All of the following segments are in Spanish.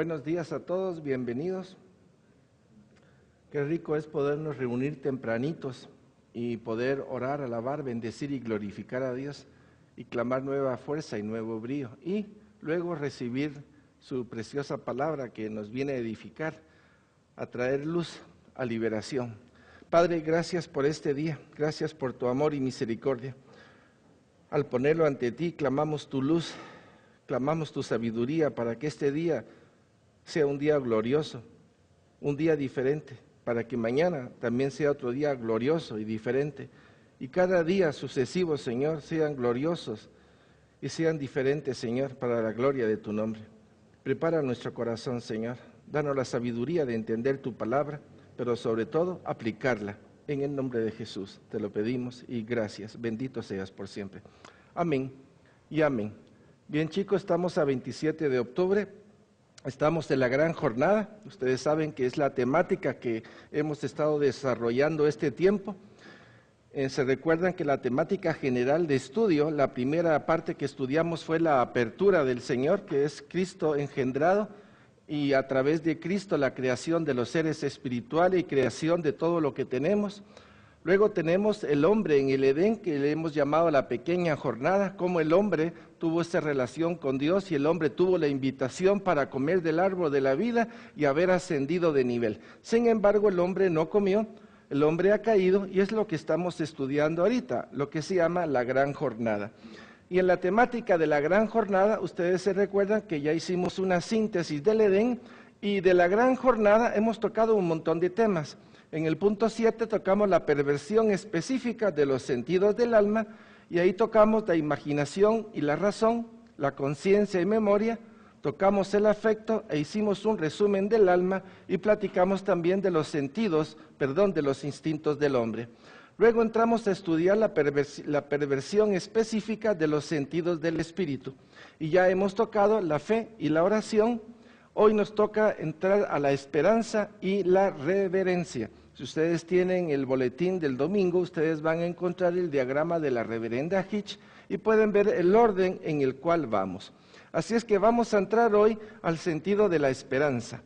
Buenos días a todos, bienvenidos. Qué rico es podernos reunir tempranitos y poder orar, alabar, bendecir y glorificar a Dios y clamar nueva fuerza y nuevo brío. Y luego recibir su preciosa palabra que nos viene a edificar, a traer luz, a liberación. Padre, gracias por este día, gracias por tu amor y misericordia. Al ponerlo ante ti, clamamos tu luz, clamamos tu sabiduría para que este día sea un día glorioso, un día diferente, para que mañana también sea otro día glorioso y diferente. Y cada día sucesivo, Señor, sean gloriosos y sean diferentes, Señor, para la gloria de tu nombre. Prepara nuestro corazón, Señor. Danos la sabiduría de entender tu palabra, pero sobre todo aplicarla. En el nombre de Jesús te lo pedimos y gracias. Bendito seas por siempre. Amén y amén. Bien, chicos, estamos a 27 de octubre. Estamos en la gran jornada. Ustedes saben que es la temática que hemos estado desarrollando este tiempo. Se recuerdan que la temática general de estudio, la primera parte que estudiamos fue la apertura del Señor, que es Cristo engendrado, y a través de Cristo la creación de los seres espirituales y creación de todo lo que tenemos. Luego tenemos el hombre en el Edén, que le hemos llamado la pequeña jornada, cómo el hombre tuvo esa relación con Dios y el hombre tuvo la invitación para comer del árbol de la vida y haber ascendido de nivel. Sin embargo, el hombre no comió, el hombre ha caído y es lo que estamos estudiando ahorita, lo que se llama la gran jornada. Y en la temática de la gran jornada, ustedes se recuerdan que ya hicimos una síntesis del Edén y de la gran jornada hemos tocado un montón de temas. En el punto 7 tocamos la perversión específica de los sentidos del alma y ahí tocamos la imaginación y la razón, la conciencia y memoria, tocamos el afecto e hicimos un resumen del alma y platicamos también de los sentidos, de los instintos del hombre. Luego entramos a estudiar la perversión específica de los sentidos del espíritu y ya hemos tocado la fe y la oración. Hoy nos toca entrar a la esperanza y la reverencia. Si ustedes tienen el boletín del domingo, ustedes van a encontrar el diagrama de la reverenda Hitch y pueden ver el orden en el cual vamos. Así es que vamos a entrar hoy al sentido de la esperanza.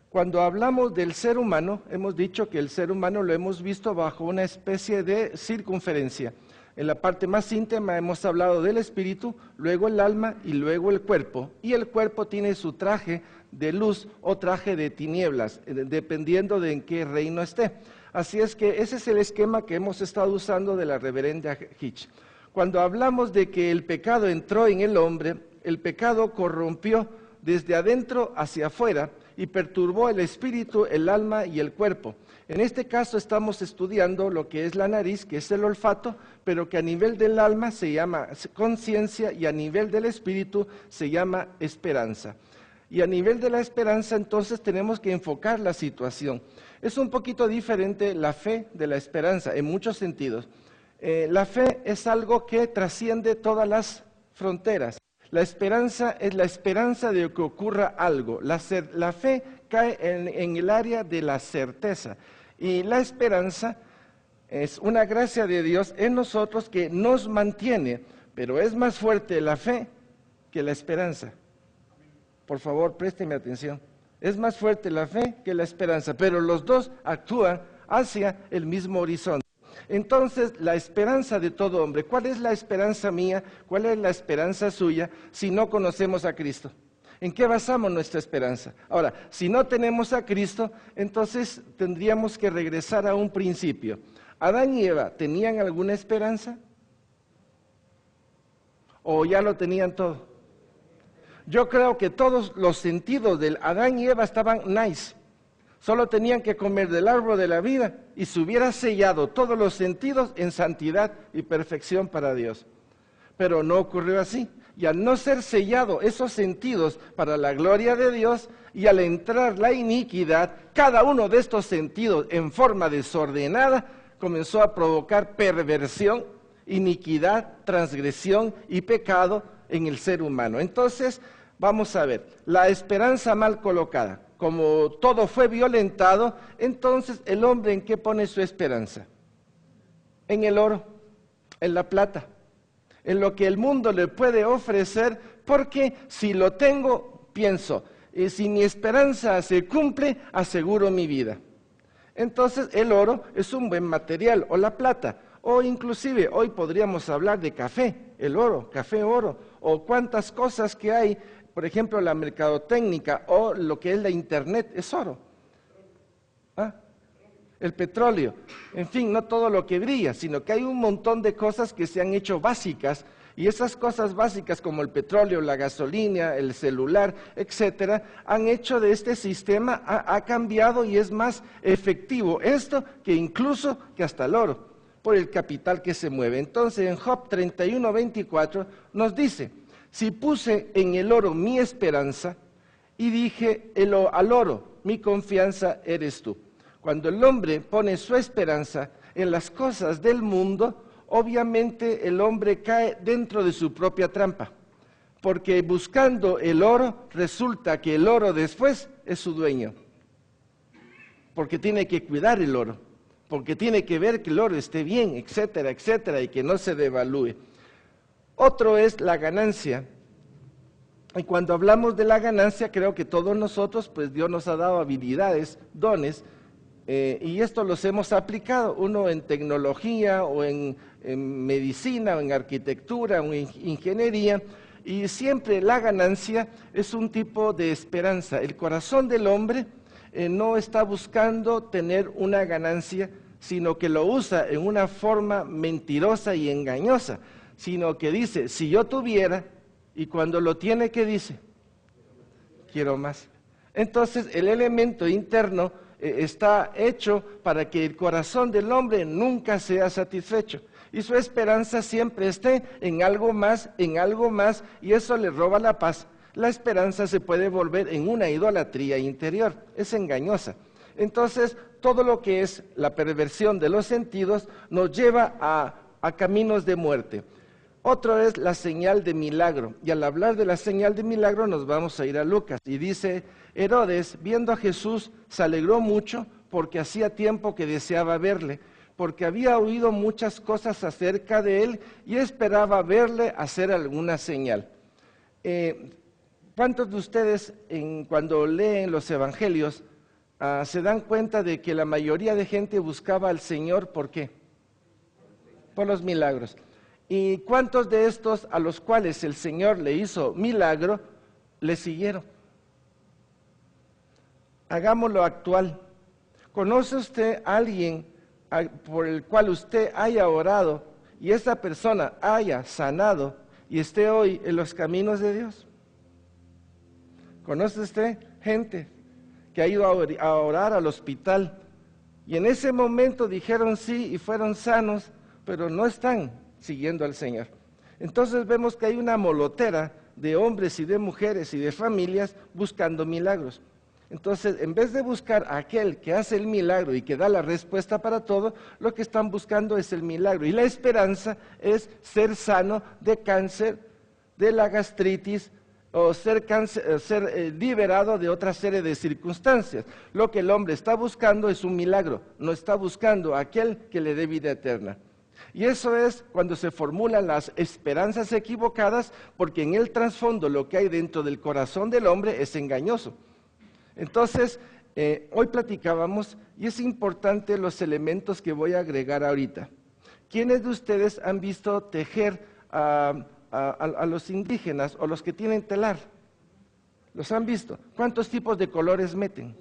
Cuando hablamos del ser humano, hemos dicho que el ser humano lo hemos visto bajo una especie de circunferencia. En la parte más íntima hemos hablado del espíritu, luego el alma y luego el cuerpo. Y el cuerpo tiene su traje de luz o traje de tinieblas, dependiendo de en qué reino esté. Así es que ese es el esquema que hemos estado usando de la reverenda Hitch. Cuando hablamos de que el pecado entró en el hombre, el pecado corrompió desde adentro hacia afuera y perturbó el espíritu, el alma y el cuerpo. En este caso estamos estudiando lo que es la nariz, que es el olfato, pero que a nivel del alma se llama conciencia y a nivel del espíritu se llama esperanza. Y a nivel de la esperanza entonces tenemos que enfocar la situación. Es un poquito diferente la fe de la esperanza en muchos sentidos. La fe es algo que trasciende todas las fronteras. La esperanza es la esperanza de que ocurra algo. La fe cae en el área de la certeza. Y la esperanza es una gracia de Dios en nosotros que nos mantiene, pero es más fuerte la fe que la esperanza. Por favor, présteme atención. Es más fuerte la fe que la esperanza, pero los dos actúan hacia el mismo horizonte. Entonces, la esperanza de todo hombre, ¿cuál es la esperanza mía? ¿Cuál es la esperanza suya si no conocemos a Cristo? ¿En qué basamos nuestra esperanza? Ahora, si no tenemos a Cristo, entonces tendríamos que regresar a un principio. ¿Adán y Eva tenían alguna esperanza? ¿O ya lo tenían todo? Yo creo que todos los sentidos del Adán y Eva estaban nice. Solo tenían que comer del árbol de la vida y se hubiera sellado todos los sentidos en santidad y perfección para Dios. Pero no ocurrió así. Y al no ser sellado esos sentidos para la gloria de Dios y al entrar la iniquidad, cada uno de estos sentidos en forma desordenada comenzó a provocar perversión, iniquidad, transgresión y pecado en el ser humano. Entonces, vamos a ver, la esperanza mal colocada. Como todo fue violentado, entonces el hombre ¿en qué pone su esperanza? En el oro, en la plata, en lo que el mundo le puede ofrecer, porque si lo tengo, pienso, si mi esperanza se cumple, aseguro mi vida. Entonces el oro es un buen material, o la plata, o inclusive hoy podríamos hablar de café, el oro, café oro, o cuántas cosas que hay, por ejemplo la mercadotecnia o lo que es la internet es oro. El petróleo, en fin, no todo lo que brilla, sino que hay un montón de cosas que se han hecho básicas, y esas cosas básicas como el petróleo, la gasolina, el celular, etcétera, han hecho de este sistema, ha cambiado y es más efectivo esto que incluso que hasta el oro, por el capital que se mueve. Entonces en Job 31:24 nos dice, si puse en el oro mi esperanza y dije al oro, mi confianza eres tú. Cuando el hombre pone su esperanza en las cosas del mundo, obviamente el hombre cae dentro de su propia trampa, porque buscando el oro, resulta que el oro después es su dueño, porque tiene que cuidar el oro, porque tiene que ver que el oro esté bien, etcétera, etcétera, y que no se devalúe. Otro es la ganancia. Y cuando hablamos de la ganancia, creo que todos nosotros, pues Dios nos ha dado habilidades, dones, y esto los hemos aplicado, uno en tecnología o en medicina o en arquitectura o en ingeniería, y siempre la ganancia es un tipo de esperanza. El corazón del hombre no está buscando tener una ganancia, sino que lo usa en una forma mentirosa y engañosa, sino que dice, si yo tuviera, y cuando lo tiene, ¿qué dice? Quiero más. Entonces el elemento interno está hecho para que el corazón del hombre nunca sea satisfecho y su esperanza siempre esté en algo más, y eso le roba la paz. La esperanza se puede volver en una idolatría interior, es engañosa. Entonces, todo lo que es la perversión de los sentidos nos lleva a caminos de muerte. Otro es la señal de milagro, y al hablar de la señal de milagro nos vamos a ir a Lucas, y dice, Herodes, viendo a Jesús, se alegró mucho porque hacía tiempo que deseaba verle, porque había oído muchas cosas acerca de él y esperaba verle hacer alguna señal. ¿Cuántos de ustedes cuando leen los evangelios se dan cuenta de que la mayoría de gente buscaba al Señor? ¿Por qué? Por los milagros. ¿Y cuántos de estos a los cuales el Señor le hizo milagro, le siguieron? Hagámoslo actual. ¿Conoce usted a alguien por el cual usted haya orado y esa persona haya sanado y esté hoy en los caminos de Dios? ¿Conoce usted gente que ha ido a orar al hospital y en ese momento dijeron sí y fueron sanos, pero no están siguiendo al Señor? Entonces vemos que hay una molotera de hombres y de mujeres y de familias buscando milagros. Entonces, en vez de buscar a aquel que hace el milagro y que da la respuesta para todo, lo que están buscando es el milagro. Y la esperanza es ser sano de cáncer, de la gastritis, o ser liberado de otra serie de circunstancias. Lo que el hombre está buscando es un milagro, no está buscando a aquel que le dé vida eterna. Y eso es cuando se formulan las esperanzas equivocadas, porque en el trasfondo lo que hay dentro del corazón del hombre es engañoso. Entonces, hoy platicábamos, y es importante los elementos que voy a agregar ahorita. ¿Quiénes de ustedes han visto tejer a los indígenas o los que tienen telar? ¿Los han visto? ¿Cuántos tipos de colores meten?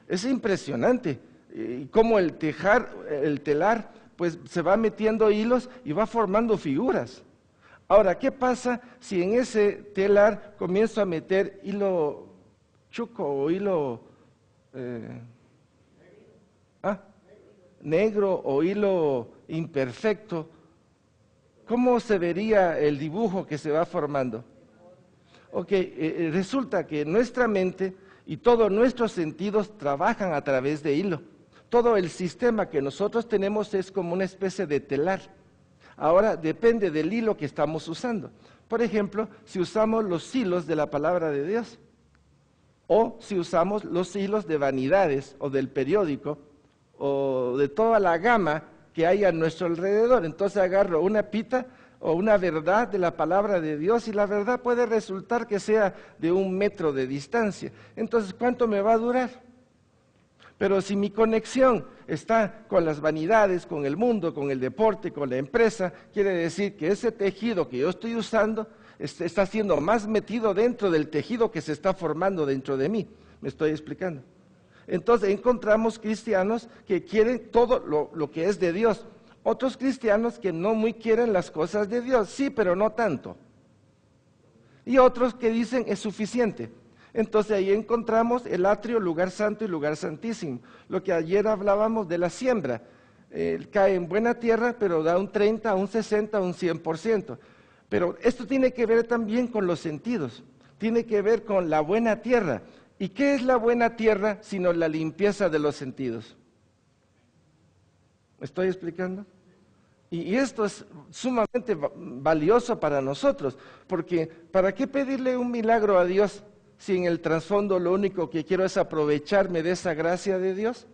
Es impresionante. Y cómo el telar, pues se va metiendo hilos y va formando figuras. Ahora, ¿qué pasa si en ese telar comienzo a meter hilo chuco o hilo negro o hilo imperfecto? ¿Cómo se vería el dibujo que se va formando? Resulta que nuestra mente y todos nuestros sentidos trabajan a través de hilo. Todo el sistema que nosotros tenemos es como una especie de telar. Ahora depende del hilo que estamos usando. Por ejemplo, si usamos los hilos de la palabra de Dios, o si usamos los hilos de vanidades o del periódico o de toda la gama que hay a nuestro alrededor. Entonces agarro una pita o una verdad de la palabra de Dios, y la verdad puede resultar que sea de 1 metro de distancia. Entonces, ¿cuánto me va a durar? Pero si mi conexión está con las vanidades, con el mundo, con el deporte, con la empresa, quiere decir que ese tejido que yo estoy usando está siendo más metido dentro del tejido que se está formando dentro de mí. ¿Me estoy explicando? Entonces encontramos cristianos que quieren todo lo que es de Dios. Otros cristianos que no muy quieren las cosas de Dios, sí, pero no tanto. Y otros que dicen es suficiente. Entonces ahí encontramos el atrio, lugar santo y lugar santísimo. Lo que ayer hablábamos de la siembra. Cae en buena tierra, pero da un 30, un 60, un 100%. Pero esto tiene que ver también con los sentidos. Tiene que ver con la buena tierra. ¿Y qué es la buena tierra sino la limpieza de los sentidos? ¿Me estoy explicando? Y esto es sumamente valioso para nosotros, porque ¿para qué pedirle un milagro a Dios si en el trasfondo lo único que quiero es aprovecharme de esa gracia de Dios?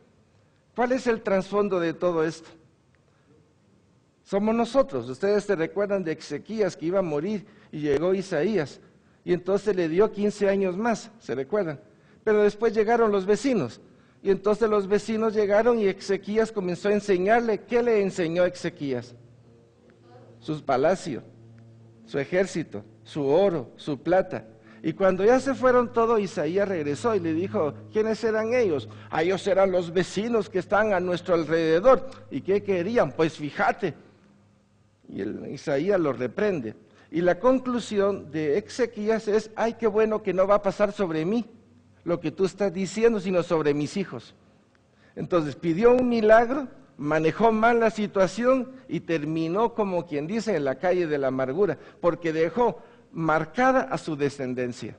¿Cuál es el trasfondo de todo esto? Somos nosotros. Ustedes se recuerdan de Ezequías que iba a morir y llegó Isaías, y entonces le dio 15 años más, ¿se recuerdan? Pero después llegaron los vecinos, y entonces los vecinos llegaron y Ezequías comenzó a enseñarle. ¿Qué le enseñó Ezequías? Sus palacios, su ejército, su oro, su plata. Y cuando ya se fueron todos, Isaías regresó y le dijo, ¿quiénes eran ellos? Ellos eran los vecinos que están a nuestro alrededor. ¿Y qué querían? Pues fíjate. Y Isaías los reprende. Y la conclusión de Ezequías es, ay, qué bueno que no va a pasar sobre mí lo que tú estás diciendo, sino sobre mis hijos. Entonces pidió un milagro, manejó mal la situación y terminó, como quien dice, en la calle de la amargura, porque dejó marcada a su descendencia.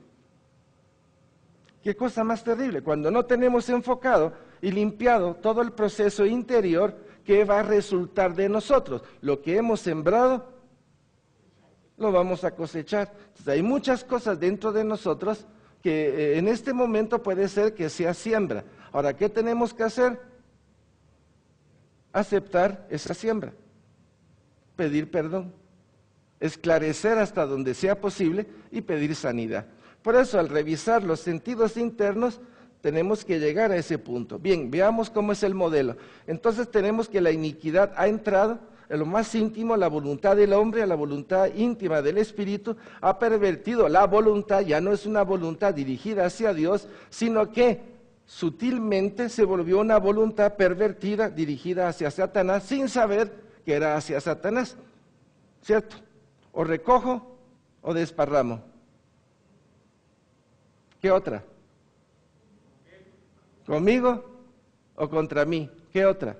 Qué cosa más terrible, cuando no tenemos enfocado y limpiado todo el proceso interior, ¿qué va a resultar de nosotros? Lo que hemos sembrado, lo vamos a cosechar. Entonces, hay muchas cosas dentro de nosotros que en este momento puede ser que sea siembra. Ahora, ¿qué tenemos que hacer? Aceptar esa siembra, pedir perdón, esclarecer hasta donde sea posible y pedir sanidad. Por eso, al revisar los sentidos internos, tenemos que llegar a ese punto. Bien, veamos cómo es el modelo. Entonces tenemos que la iniquidad ha entrado en lo más íntimo, la voluntad del hombre, a la voluntad íntima del espíritu, ha pervertido la voluntad, ya no es una voluntad dirigida hacia Dios, sino que sutilmente se volvió una voluntad pervertida, dirigida hacia Satanás, sin saber que era hacia Satanás, ¿cierto? O recojo o desparramo. ¿Qué otra? ¿Conmigo o contra mí? ¿Qué otra?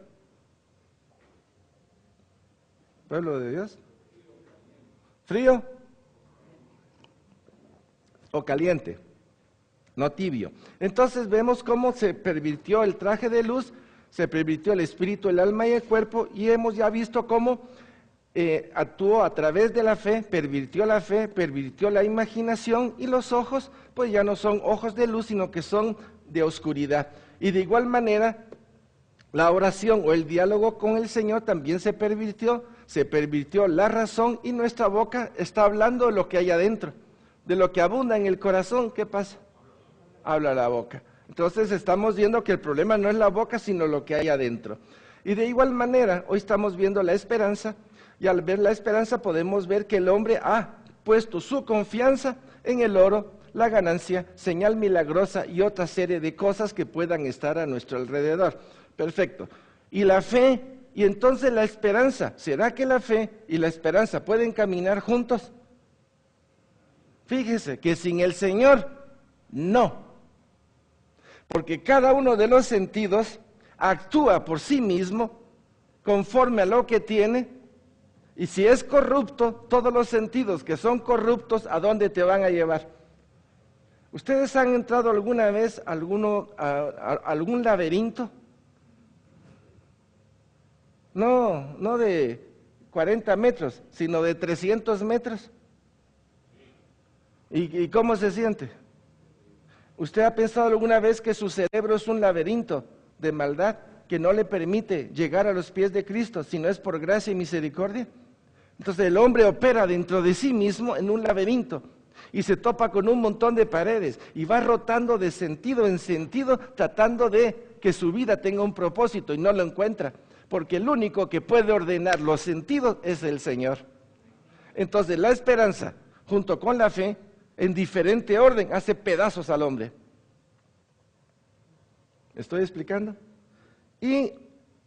¿Pueblo de Dios? ¿Frío o caliente? No tibio. Entonces vemos cómo se pervirtió el traje de luz, se pervirtió el espíritu, el alma y el cuerpo, y hemos ya visto cómo actuó a través de la fe, pervirtió la imaginación, y los ojos pues ya no son ojos de luz, sino que son de oscuridad. Y de igual manera, la oración o el diálogo con el Señor también se pervirtió la razón, y nuestra boca está hablando de lo que hay adentro, de lo que abunda en el corazón. ¿Qué pasa? Habla la boca. Entonces estamos viendo que el problema no es la boca, sino lo que hay adentro. Y de igual manera, hoy estamos viendo la esperanza, y al ver la esperanza podemos ver que el hombre ha puesto su confianza en el oro, la ganancia, señal milagrosa y otra serie de cosas que puedan estar a nuestro alrededor. Perfecto. Y la fe, y entonces la esperanza, ¿será que la fe y la esperanza pueden caminar juntos? Fíjese que sin el Señor, no. Porque cada uno de los sentidos actúa por sí mismo, conforme a lo que tiene, y si es corrupto, todos los sentidos que son corruptos, ¿a dónde te van a llevar? ¿Ustedes han entrado alguna vez a algún laberinto? No de 40 metros, sino de 300 metros. ¿Y cómo se siente? ¿Usted ha pensado alguna vez que su cerebro es un laberinto de maldad que no le permite llegar a los pies de Cristo, si no es por gracia y misericordia? Entonces el hombre opera dentro de sí mismo en un laberinto y se topa con un montón de paredes y va rotando de sentido en sentido tratando de que su vida tenga un propósito y no lo encuentra, porque el único que puede ordenar los sentidos es el Señor. Entonces la esperanza, junto con la fe, en diferente orden, hace pedazos al hombre. ¿Me estoy explicando? Y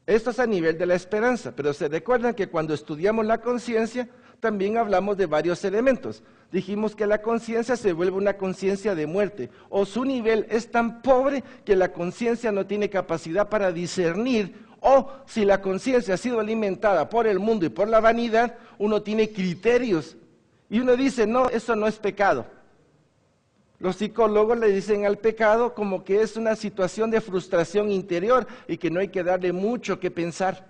esto es a nivel de la esperanza, pero se recuerdan que cuando estudiamos la conciencia, también hablamos de varios elementos. Dijimos que la conciencia se vuelve una conciencia de muerte, o su nivel es tan pobre que la conciencia no tiene capacidad para discernir, o si la conciencia ha sido alimentada por el mundo y por la vanidad, uno tiene criterios, y uno dice, no, eso no es pecado. Los psicólogos le dicen al pecado como que es una situación de frustración interior y que no hay que darle mucho que pensar.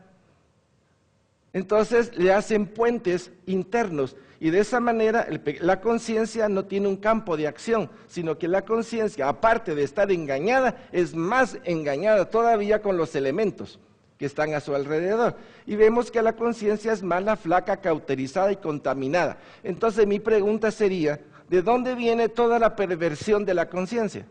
Entonces le hacen puentes internos y de esa manera la conciencia no tiene un campo de acción, sino que la conciencia, aparte de estar engañada, es más engañada todavía con los elementos que están a su alrededor. Y vemos que la conciencia es mala, flaca, cauterizada y contaminada. Entonces mi pregunta sería, ¿de dónde viene toda la perversión de la conciencia?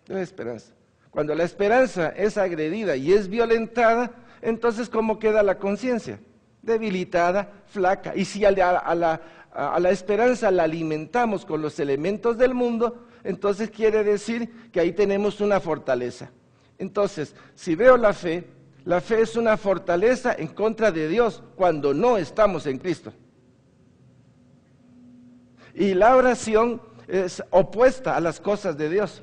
De la esperanza. Cuando la esperanza es agredida y es violentada, entonces ¿cómo queda la conciencia? Debilitada, flaca. Y si a la esperanza la alimentamos con los elementos del mundo, entonces quiere decir que ahí tenemos una fortaleza. Entonces, si veo la fe es una fortaleza en contra de Dios cuando no estamos en Cristo. Y la oración es opuesta a las cosas de Dios.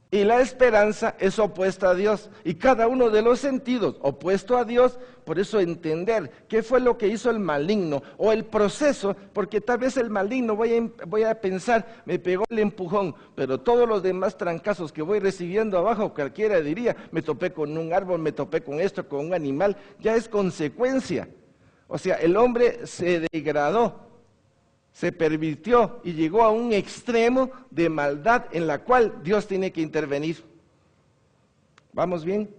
Y la esperanza es opuesta a Dios. Y cada uno de los sentidos opuesto a Dios, por eso entender qué fue lo que hizo el maligno o el proceso, porque tal vez el maligno voy a pensar, me pegó el empujón, pero todos los demás trancazos que voy recibiendo abajo, cualquiera diría, me topé con un árbol, me topé con esto, con un animal, ya es consecuencia. O sea, el hombre se degradó, se pervirtió y llegó a un extremo de maldad en la cual Dios tiene que intervenir. ¿Vamos bien?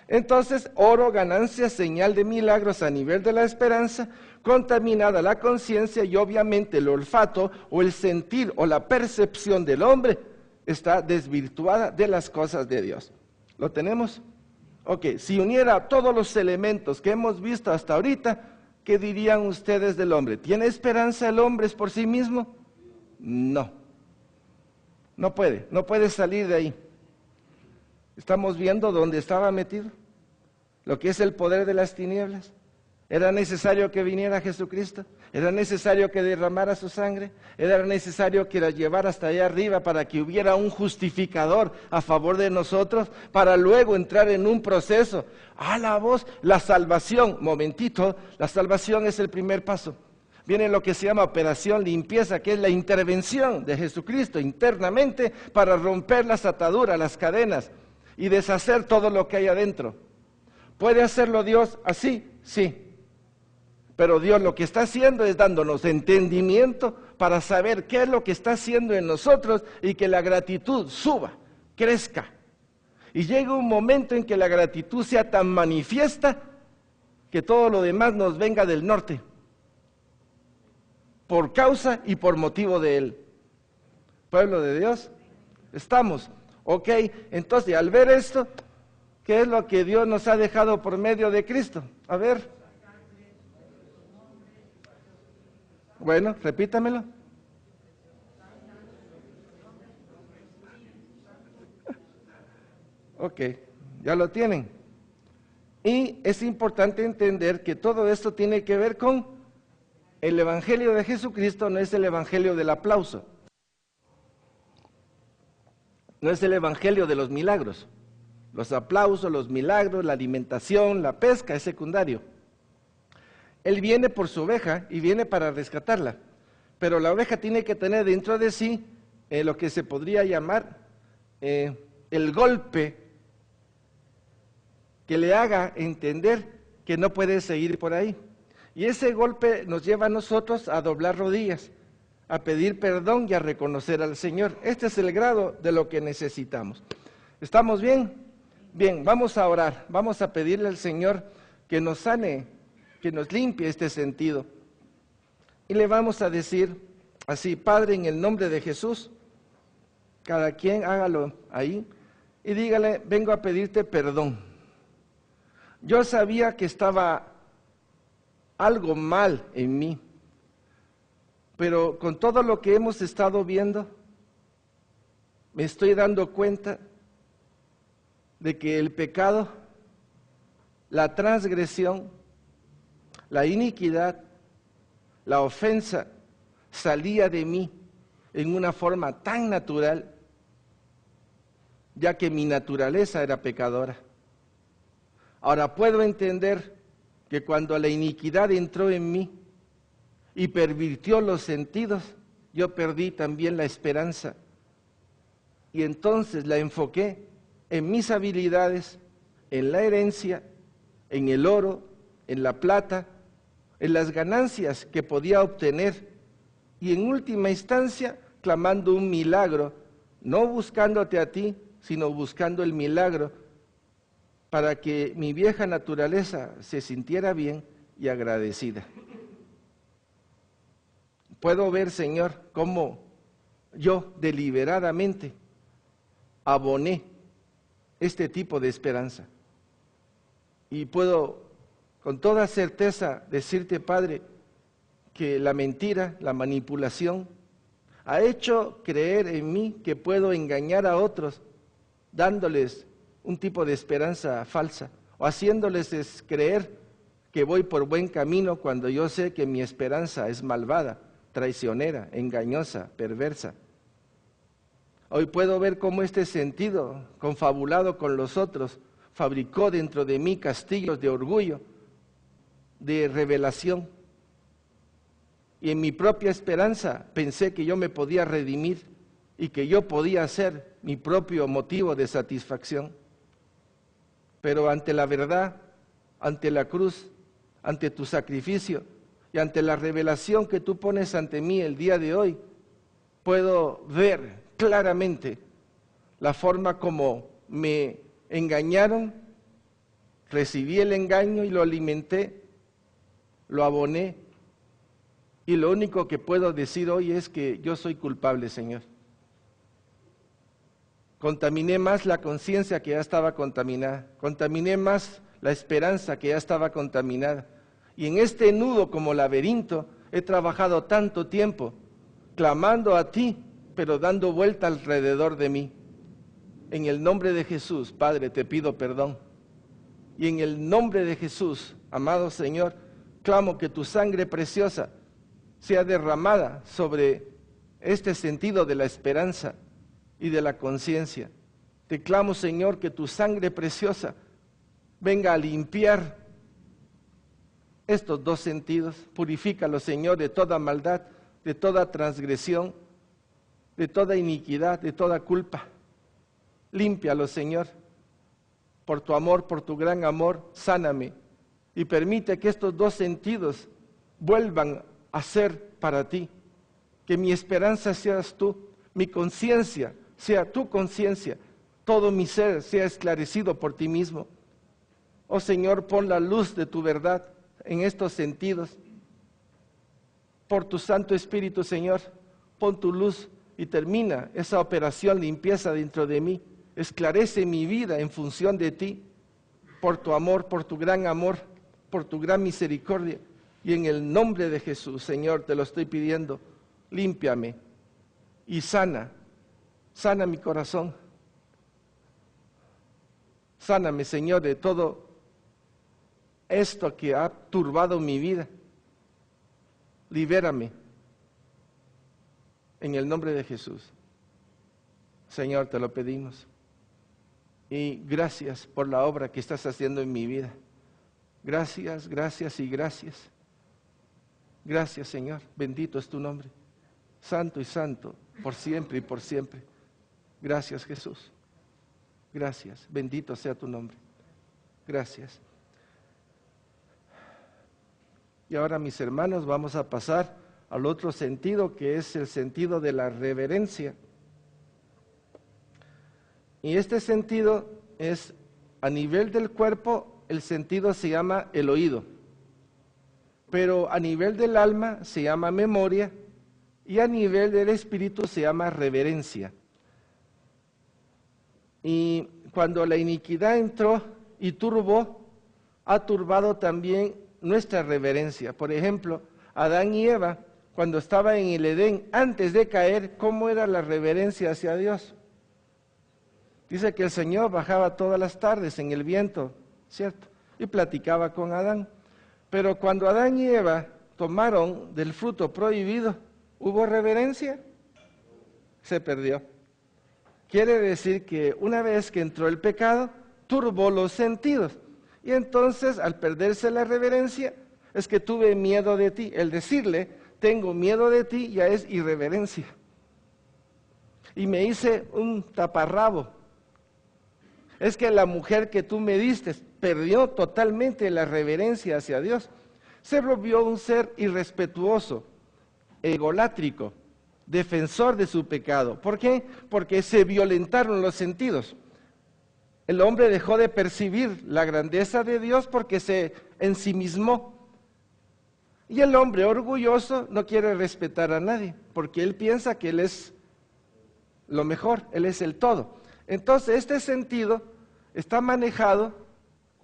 Entonces, oro, ganancia, señal de milagros a nivel de la esperanza, contaminada la conciencia y obviamente el olfato o el sentir o la percepción del hombre está desvirtuada de las cosas de Dios. ¿Lo tenemos? Ok, si uniera todos los elementos que hemos visto hasta ahorita, ¿qué dirían ustedes del hombre? ¿Tiene esperanza el hombre por sí mismo? No. No puede salir de ahí. Estamos viendo dónde estaba metido, lo que es el poder de las tinieblas. ¿Era necesario que viniera Jesucristo? ¿Era necesario que derramara su sangre? ¿Era necesario que la llevara hasta allá arriba para que hubiera un justificador a favor de nosotros? Para luego entrar en un proceso. La salvación, momentito, la salvación es el primer paso. Viene lo que se llama operación limpieza, que es la intervención de Jesucristo internamente para romper las ataduras, las cadenas y deshacer todo lo que hay adentro. ¿Puede hacerlo Dios así? Sí. Pero Dios lo que está haciendo es dándonos entendimiento para saber qué es lo que está haciendo en nosotros y que la gratitud suba, crezca. Y llega un momento en que la gratitud sea tan manifiesta que todo lo demás nos venga del norte, por causa y por motivo de Él. Pueblo de Dios, estamos, ok, entonces al ver esto, ¿qué es lo que Dios nos ha dejado por medio de Cristo? A ver. Bueno, repítamelo. Ok, ya lo tienen. Y es importante entender que todo esto tiene que ver con el Evangelio de Jesucristo, no es el Evangelio del aplauso. No es el Evangelio de los milagros. Los aplausos, los milagros, la alimentación, la pesca es secundario. Él viene por su oveja y viene para rescatarla, pero la oveja tiene que tener dentro de sí lo que se podría llamar el golpe que le haga entender que no puede seguir por ahí. Y ese golpe nos lleva a nosotros a doblar rodillas, a pedir perdón y a reconocer al Señor. Este es el grado de lo que necesitamos. ¿Estamos bien? Bien, vamos a orar, vamos a pedirle al Señor que nos sane que nos limpie este sentido. Y le vamos a decir así: Padre, en el nombre de Jesús, cada quien hágalo ahí y dígale: vengo a pedirte perdón. Yo sabía que estaba algo mal en mí, pero con todo lo que hemos estado viendo, me estoy dando cuenta de que el pecado, la transgresión, la iniquidad, la ofensa, salía de mí en una forma tan natural, ya que mi naturaleza era pecadora. Ahora puedo entender que cuando la iniquidad entró en mí y pervirtió los sentidos, yo perdí también la esperanza. Y entonces la enfoqué en mis habilidades, en la herencia, en el oro, en la plata, en las ganancias que podía obtener, y en última instancia clamando un milagro, no buscándote a ti, sino buscando el milagro para que mi vieja naturaleza se sintiera bien y agradecida. Puedo ver, Señor, cómo yo deliberadamente aboné este tipo de esperanza. Y puedo con toda certeza decirte, Padre, que la mentira, la manipulación, ha hecho creer en mí que puedo engañar a otros, dándoles un tipo de esperanza falsa, o haciéndoles creer que voy por buen camino cuando yo sé que mi esperanza es malvada, traicionera, engañosa, perversa. Hoy puedo ver cómo este sentido, confabulado con los otros, fabricó dentro de mí castillos de orgullo, de revelación. Y en mi propia esperanza pensé que yo me podía redimir y que yo podía ser mi propio motivo de satisfacción. Pero ante la verdad, ante la cruz, ante tu sacrificio y ante la revelación que tú pones ante mí el día de hoy, puedo ver claramente la forma como me engañaron, recibí el engaño y lo alimenté, lo aboné, y lo único que puedo decir hoy es que yo soy culpable, Señor. Contaminé más la conciencia que ya estaba contaminada, contaminé más la esperanza que ya estaba contaminada, y en este nudo como laberinto he trabajado tanto tiempo, clamando a ti, pero dando vuelta alrededor de mí. En el nombre de Jesús, Padre, te pido perdón. Y en el nombre de Jesús, amado Señor, clamo que tu sangre preciosa sea derramada sobre este sentido de la esperanza y de la conciencia. Te clamo, Señor, que tu sangre preciosa venga a limpiar estos dos sentidos. Purifícalos, Señor, de toda maldad, de toda transgresión, de toda iniquidad, de toda culpa. Límpialos, Señor, por tu amor, por tu gran amor, sáname y permite que estos dos sentidos vuelvan a ser para ti, que mi esperanza seas tú, mi conciencia sea tu conciencia, todo mi ser sea esclarecido por ti mismo. Oh Señor, pon la luz de tu verdad en estos sentidos. Por tu Santo Espíritu, Señor, pon tu luz y termina esa operación limpieza dentro de mí. Esclarece mi vida en función de ti, por tu amor, por tu gran amor, por tu gran misericordia. Y en el nombre de Jesús, Señor, te lo estoy pidiendo, límpiame y sana mi corazón. Sáname, Señor, de todo esto que ha turbado mi vida. Libérame en el nombre de Jesús. Señor, te lo pedimos. Y gracias por la obra que estás haciendo en mi vida. Gracias, gracias y gracias. Gracias, Señor. Bendito es tu nombre. Santo y santo, por siempre y por siempre. Gracias, Jesús. Gracias. Bendito sea tu nombre. Gracias. Y ahora, mis hermanos, vamos a pasar al otro sentido, que es el sentido de la reverencia. Y este sentido es, a nivel del cuerpo, el sentido se llama el oído. pero a nivel del alma se llama memoria y a nivel del espíritu se llama reverencia. Y cuando la iniquidad entró y turbó, ha turbado también nuestra reverencia. Por ejemplo, Adán y Eva, cuando estaban en el Edén, antes de caer, ¿cómo era la reverencia hacia Dios? Dice que el Señor bajaba todas las tardes en el viento, ¿cierto? Y platicaba con Adán. Pero cuando Adán y Eva tomaron del fruto prohibido, ¿hubo reverencia? Se perdió. Quiere decir que una vez que entró el pecado, turbó los sentidos. Y entonces, al perderse la reverencia, es que tuve miedo de ti. El decirle, tengo miedo de ti, ya es irreverencia. Y me hice un taparrabo. Es que la mujer que tú me diste perdió totalmente la reverencia hacia Dios. Se volvió un ser irrespetuoso, egolátrico, defensor de su pecado. ¿Por qué? Porque se violentaron los sentidos. El hombre dejó de percibir la grandeza de Dios porque se ensimismó. Y el hombre orgulloso no quiere respetar a nadie, porque él piensa que él es lo mejor, él es el todo. Entonces, este sentido está manejado,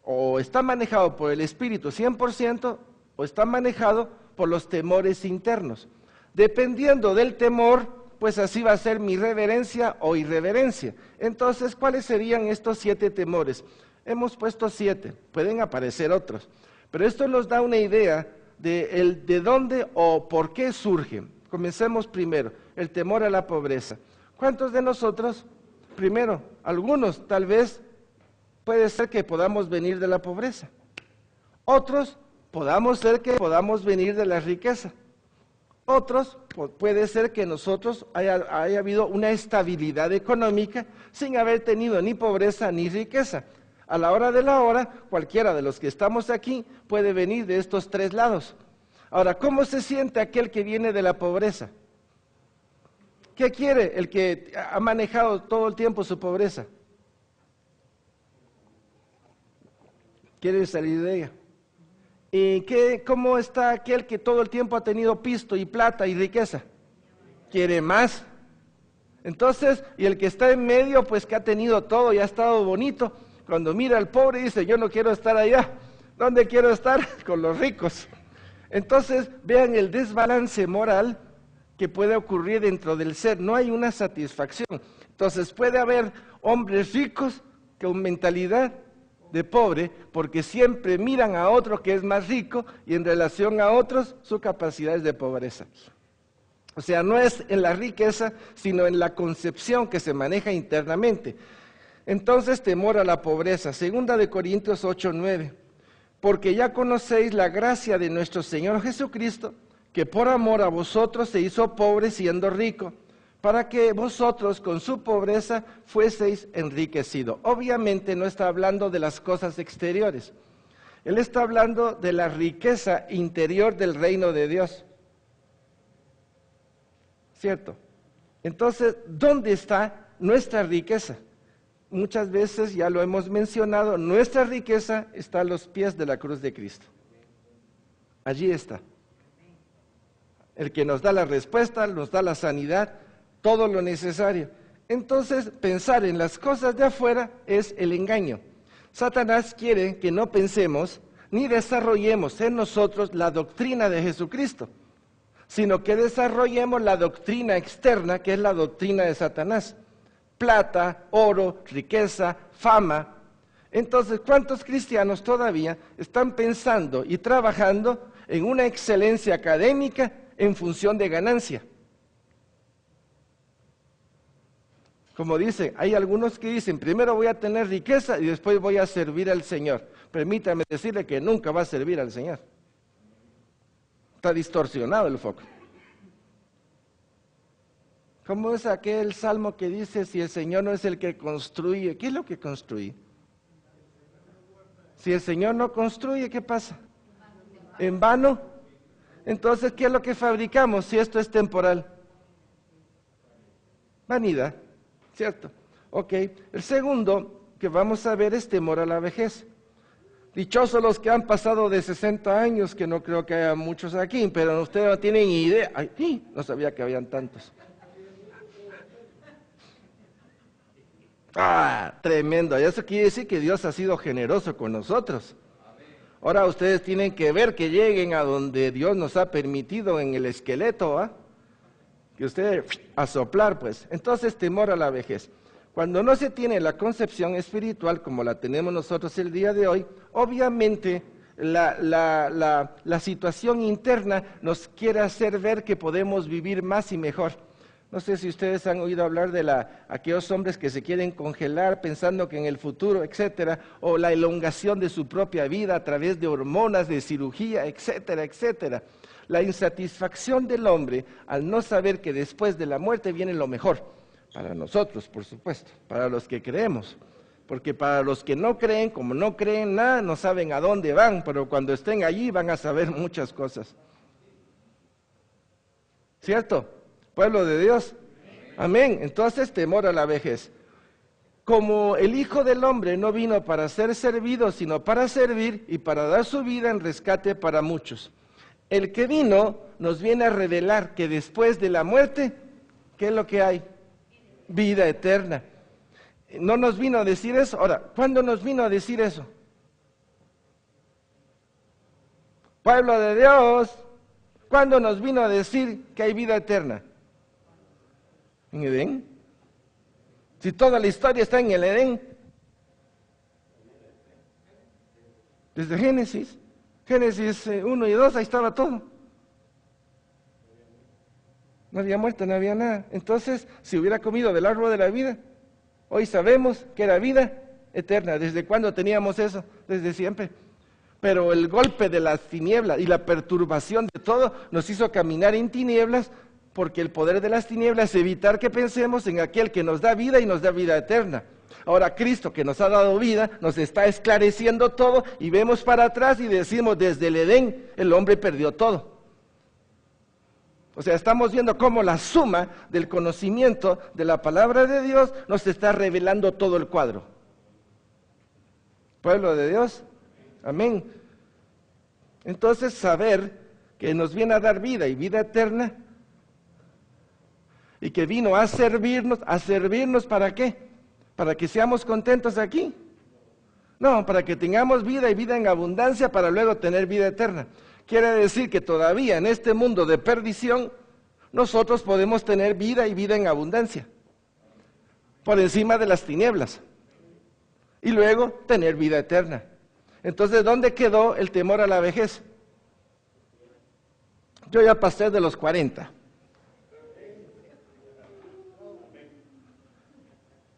o está manejado por el espíritu 100%, o está manejado por los temores internos. Dependiendo del temor, pues así va a ser mi reverencia o irreverencia. Entonces, ¿cuáles serían estos 7 temores? Hemos puesto 7, pueden aparecer otros, pero esto nos da una idea de dónde o por qué surge. Comencemos primero, el temor a la pobreza. ¿Cuántos de nosotros, primero, algunos tal vez puede ser que podamos venir de la pobreza? Otros, podamos ser que podamos venir de la riqueza. Otros, puede ser que nosotros haya habido una estabilidad económica sin haber tenido ni pobreza ni riqueza. A la hora de la hora, cualquiera de los que estamos aquí puede venir de estos 3 lados. Ahora, ¿cómo se siente aquel que viene de la pobreza? ¿Qué quiere el que ha manejado todo el tiempo su pobreza? Quiere salir de ella. ¿Y cómo está aquel que todo el tiempo ha tenido pisto y plata y riqueza? Quiere más. Entonces, y el que está en medio, pues que ha tenido todo y ha estado bonito, cuando mira al pobre dice, yo no quiero estar allá. ¿Dónde quiero estar? Con los ricos. Entonces, vean el desbalance moral que puede ocurrir dentro del ser. No hay una satisfacción. Entonces, puede haber hombres ricos con mentalidad de pobre, porque siempre miran a otro que es más rico y en relación a otros su capacidad es de pobreza. O sea, no es en la riqueza, sino en la concepción que se maneja internamente. Entonces, temor a la pobreza. 2 Corintios 8:9. Porque ya conocéis la gracia de nuestro Señor Jesucristo, que por amor a vosotros se hizo pobre siendo rico, para que vosotros con su pobreza fueseis enriquecidos. Obviamente no está hablando de las cosas exteriores. Él está hablando de la riqueza interior del reino de Dios. ¿Cierto? Entonces, ¿dónde está nuestra riqueza? Muchas veces, ya lo hemos mencionado, nuestra riqueza está a los pies de la cruz de Cristo. Allí está. El que nos da la respuesta, nos da la sanidad, todo lo necesario. Entonces, pensar en las cosas de afuera es el engaño. Satanás quiere que no pensemos ni desarrollemos en nosotros la doctrina de Jesucristo, sino que desarrollemos la doctrina externa, que es la doctrina de Satanás. Plata, oro, riqueza, fama. Entonces, ¿cuántos cristianos todavía están pensando y trabajando en una excelencia académica en función de ganancia? Como dice, hay algunos que dicen, primero voy a tener riqueza y después voy a servir al Señor. Permítame decirle que nunca va a servir al Señor. Está distorsionado el foco. ¿Cómo es aquel salmo que dice, si el Señor no es el que construye? ¿Qué es lo que construye? Si el Señor no construye, ¿qué pasa? En vano. Entonces, ¿qué es lo que fabricamos si esto es temporal? Vanidad, ¿cierto? Ok, el segundo que vamos a ver es temor a la vejez. Dichosos los que han pasado de 60 años, que no creo que haya muchos aquí, pero ustedes no tienen idea. Ay, sí, no sabía que habían tantos. Ah, tremendo. Y eso quiere decir que Dios ha sido generoso con nosotros. Ahora ustedes tienen que ver que lleguen a donde Dios nos ha permitido en el esqueleto, ¿ah? Que ustedes a soplar, pues. Entonces, temor a la vejez. Cuando no se tiene la concepción espiritual como la tenemos nosotros el día de hoy, obviamente la situación interna nos quiere hacer ver que podemos vivir más y mejor. No sé si ustedes han oído hablar de aquellos hombres que se quieren congelar pensando que en el futuro, etcétera, o la elongación de su propia vida a través de hormonas, de cirugía, etcétera, etcétera. La insatisfacción del hombre al no saber que después de la muerte viene lo mejor. Para nosotros, por supuesto, para los que creemos. Porque para los que no creen, como no creen nada, no saben a dónde van, pero cuando estén allí van a saber muchas cosas. ¿Cierto? Pueblo de Dios. Amén. Entonces, temor a la vejez. Como el Hijo del Hombre no vino para ser servido, sino para servir y para dar su vida en rescate para muchos. El que vino nos viene a revelar que después de la muerte, ¿qué es lo que hay? Vida eterna. ¿No nos vino a decir eso? Ahora, ¿cuándo nos vino a decir eso? Pueblo de Dios, ¿cuándo nos vino a decir que hay vida eterna? ¿En Edén? Si toda la historia está en el Edén. Desde Génesis 1 y 2, ahí estaba todo. No había muerte, no había nada. Entonces, si hubiera comido del árbol de la vida, hoy sabemos que era vida eterna. ¿Desde cuándo teníamos eso? Desde siempre. Pero el golpe de las tinieblas y la perturbación de todo nos hizo caminar en tinieblas, porque el poder de las tinieblas es evitar que pensemos en aquel que nos da vida y nos da vida eterna. Ahora Cristo, que nos ha dado vida, nos está esclareciendo todo y vemos para atrás y decimos, desde el Edén el hombre perdió todo. O sea, estamos viendo cómo la suma del conocimiento de la palabra de Dios nos está revelando todo el cuadro. Pueblo de Dios, amén. Entonces, saber que nos viene a dar vida y vida eterna, y que vino ¿a servirnos para qué? ¿Para que seamos contentos aquí? No, para que tengamos vida y vida en abundancia para luego tener vida eterna. Quiere decir que todavía en este mundo de perdición, nosotros podemos tener vida y vida en abundancia, por encima de las tinieblas, y luego tener vida eterna. Entonces, ¿dónde quedó el temor a la vejez? Yo ya pasé de los 40.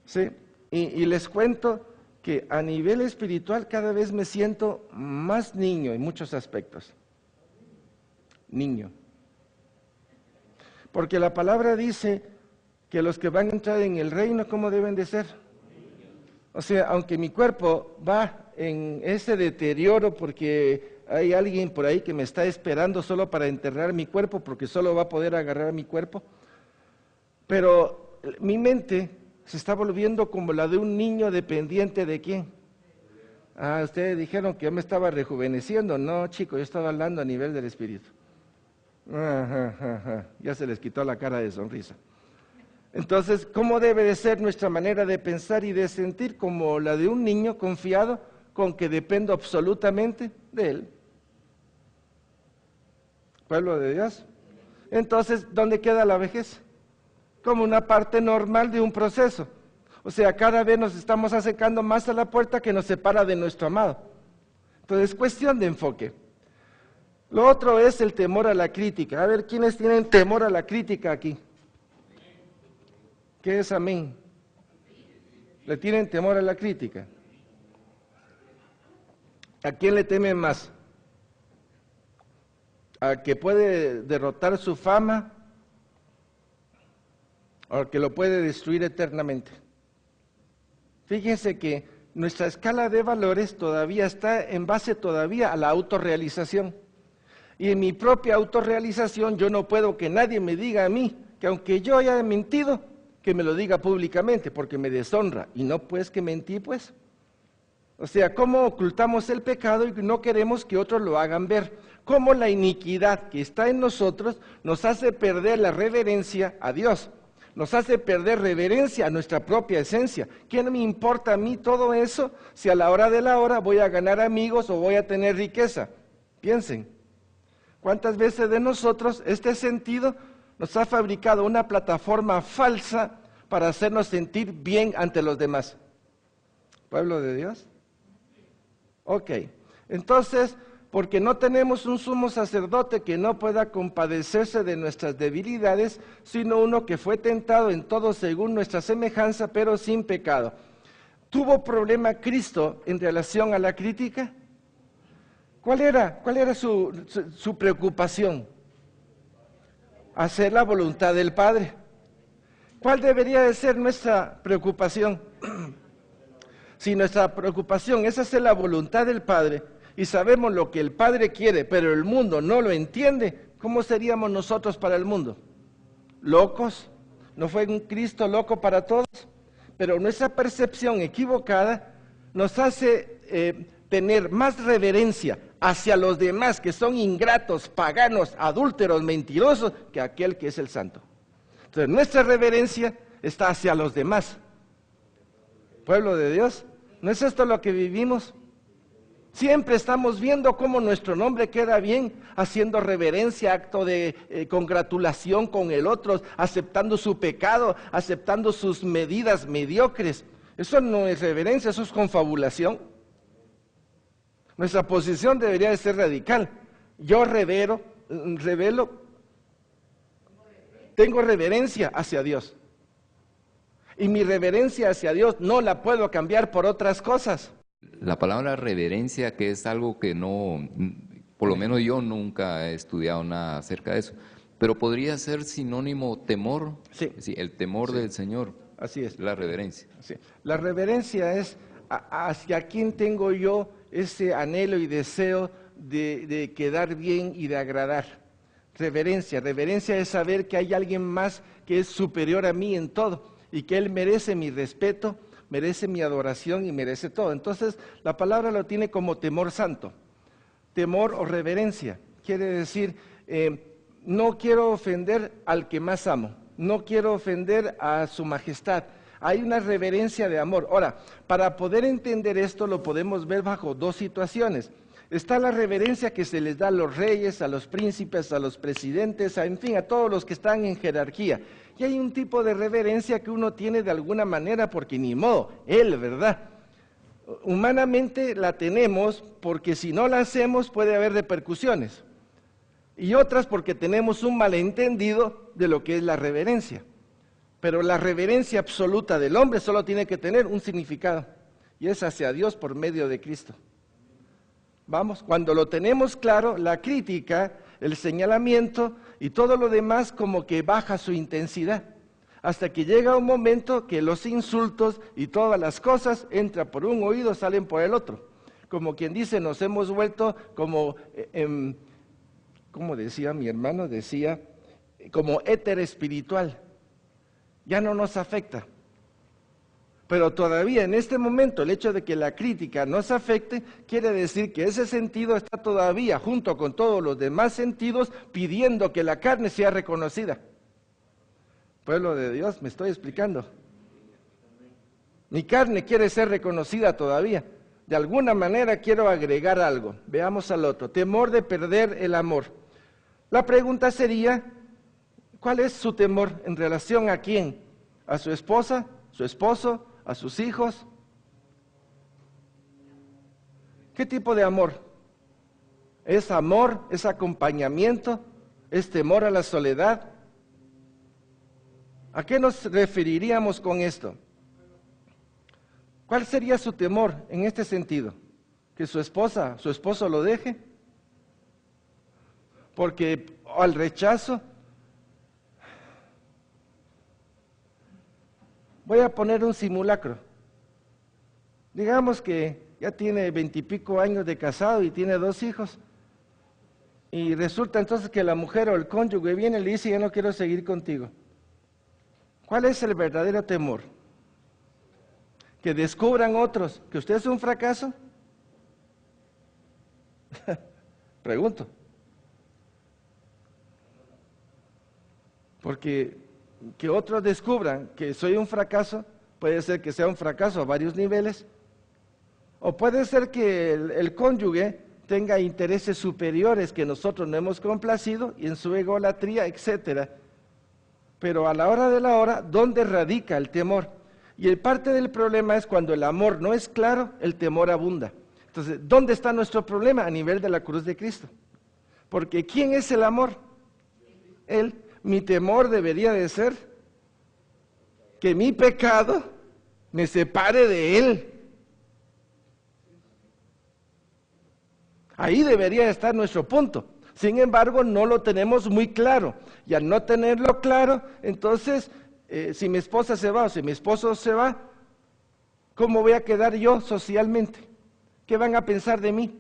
Sí, y les cuento que a nivel espiritual cada vez me siento más niño en muchos aspectos. Niño. Porque la palabra dice que los que van a entrar en el reino, ¿cómo deben de ser? O sea, aunque mi cuerpo va en ese deterioro porque hay alguien por ahí que me está esperando solo para enterrar mi cuerpo, porque solo va a poder agarrar mi cuerpo, pero mi mente se está volviendo como la de un niño dependiente de ¿quién? Ah, ustedes dijeron que yo me estaba rejuveneciendo. No, chicos, yo estaba hablando a nivel del espíritu. Ya se les quitó la cara de sonrisa. Entonces, ¿cómo debe de ser nuestra manera de pensar y de sentir? Como la de un niño confiado, con que dependo absolutamente de él. Pueblo de Dios. Entonces, ¿dónde queda la vejez? Como una parte normal de un proceso. O sea, cada vez nos estamos acercando más a la puerta que nos separa de nuestro amado. Entonces, es cuestión de enfoque. Lo otro es el temor a la crítica. A ver, ¿quiénes tienen temor a la crítica aquí? ¿Qué es amén? ¿Le tienen temor a la crítica? ¿A quién le temen más? ¿A que puede derrotar su fama? ¿O que lo puede destruir eternamente? Fíjense que nuestra escala de valores todavía está en base todavía a la autorrealización. Y en mi propia autorrealización yo no puedo que nadie me diga a mí, que aunque yo haya mentido, que me lo diga públicamente, porque me deshonra. Y no pues que mentí, pues. O sea, cómo ocultamos el pecado y no queremos que otros lo hagan ver. Cómo la iniquidad que está en nosotros nos hace perder la reverencia a Dios. Nos hace perder reverencia a nuestra propia esencia. ¿Qué me importa a mí todo eso si a la hora de la hora voy a ganar amigos o voy a tener riqueza? Piensen, ¿cuántas veces de nosotros este sentido nos ha fabricado una plataforma falsa para hacernos sentir bien ante los demás? ¿Pueblo de Dios? Ok, entonces, porque no tenemos un sumo sacerdote que no pueda compadecerse de nuestras debilidades, sino uno que fue tentado en todo según nuestra semejanza, pero sin pecado. ¿Tuvo problema Cristo en relación a la crítica? ¿Cuál era su preocupación? Hacer la voluntad del Padre. ¿Cuál debería de ser nuestra preocupación? Si nuestra preocupación es hacer la voluntad del Padre y sabemos lo que el Padre quiere, pero el mundo no lo entiende, ¿cómo seríamos nosotros para el mundo? ¿Locos? ¿No fue un Cristo loco para todos? Pero nuestra percepción equivocada nos hace tener más reverencia hacia los demás que son ingratos, paganos, adúlteros, mentirosos, que aquel que es el santo. Entonces nuestra reverencia está hacia los demás. Pueblo de Dios, ¿no es esto lo que vivimos? Siempre estamos viendo cómo nuestro nombre queda bien, haciendo reverencia, acto de congratulación con el otro, aceptando su pecado, aceptando sus medidas mediocres. Eso no es reverencia, eso es confabulación. Nuestra posición debería de ser radical. Yo revelo, tengo reverencia hacia Dios. Y mi reverencia hacia Dios no la puedo cambiar por otras cosas. La palabra reverencia, que es algo que no, por lo menos yo nunca he estudiado nada acerca de eso, pero podría ser sinónimo temor, sí, el temor del Señor. Así es. La reverencia. Sí. La reverencia es hacia quién tengo yo ese anhelo y deseo de quedar bien y de agradar. Reverencia es saber que hay alguien más que es superior a mí en todo y que Él merece mi respeto, merece mi adoración y merece todo. Entonces, la palabra lo tiene como temor santo. Temor o reverencia. Quiere decir, no quiero ofender al que más amo, no quiero ofender a su majestad. Hay una reverencia de amor. Ahora, para poder entender esto lo podemos ver bajo dos situaciones. Está la reverencia que se les da a los reyes, a los príncipes, a los presidentes, en fin, a todos los que están en jerarquía. Y hay un tipo de reverencia que uno tiene de alguna manera porque ni modo, él, ¿verdad? Humanamente la tenemos porque si no la hacemos puede haber repercusiones. Y otras porque tenemos un malentendido de lo que es la reverencia. Pero la reverencia absoluta del hombre solo tiene que tener un significado, y es hacia Dios por medio de Cristo. Vamos, cuando lo tenemos claro, la crítica, el señalamiento y todo lo demás como que baja su intensidad, hasta que llega un momento que los insultos y todas las cosas entran por un oído, salen por el otro. Como quien dice, nos hemos vuelto como, como decía mi hermano, como éter espiritual. Ya no nos afecta. Pero todavía en este momento el hecho de que la crítica nos afecte quiere decir que ese sentido está todavía junto con todos los demás sentidos pidiendo que la carne sea reconocida. Pueblo de Dios, me estoy explicando. Mi carne quiere ser reconocida todavía. De alguna manera quiero agregar algo. Veamos al otro. Temor de perder el amor. La pregunta sería, ¿cuál es su temor en relación a quién? ¿A su esposa? ¿Su esposo? ¿A sus hijos? ¿Qué tipo de amor? ¿Es amor? ¿Es acompañamiento? ¿Es temor a la soledad? ¿A qué nos referiríamos con esto? ¿Cuál sería su temor en este sentido? ¿Que su esposa, su esposo lo deje? Porque al rechazo. Voy a poner un simulacro. Digamos que ya tiene 20 y pico años de casado y tiene 2 hijos. Y resulta entonces que la mujer o el cónyuge viene y le dice, ya no quiero seguir contigo. ¿Cuál es el verdadero temor? que descubran otros que usted es un fracaso? Pregunto. Porque que otros descubran que soy un fracaso, puede ser que sea un fracaso a varios niveles, o puede ser que el cónyuge tenga intereses superiores que nosotros no hemos complacido y en su egolatría, etcétera. Pero a la hora de la hora, ¿dónde radica el temor? Y el parte del problema es cuando el amor no es claro, el temor abunda. Entonces, ¿dónde está nuestro problema? A nivel de la cruz de Cristo. Porque ¿quién es el amor? Él. Mi temor debería de ser que mi pecado me separe de Él. Ahí debería estar nuestro punto. Sin embargo, no lo tenemos muy claro. Y al no tenerlo claro, entonces, si mi esposa se va o si mi esposo se va, ¿cómo voy a quedar yo socialmente? ¿Qué van a pensar de mí?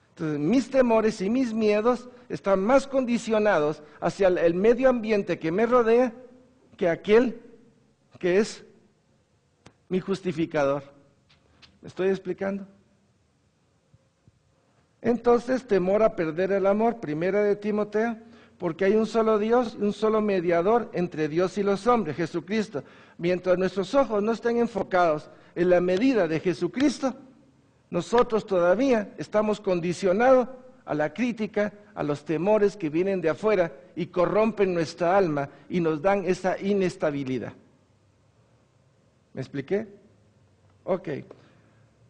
Entonces, mis temores y mis miedos están más condicionados hacia el medio ambiente que me rodea que aquel que es mi justificador. ¿Me estoy explicando? Entonces, temor a perder el amor, primera de Timoteo, porque hay un solo Dios, un solo mediador entre Dios y los hombres, Jesucristo. Mientras nuestros ojos no estén enfocados en la medida de Jesucristo, nosotros todavía estamos condicionados a la crítica, a los temores que vienen de afuera y corrompen nuestra alma y nos dan esa inestabilidad. ¿Me expliqué? Ok.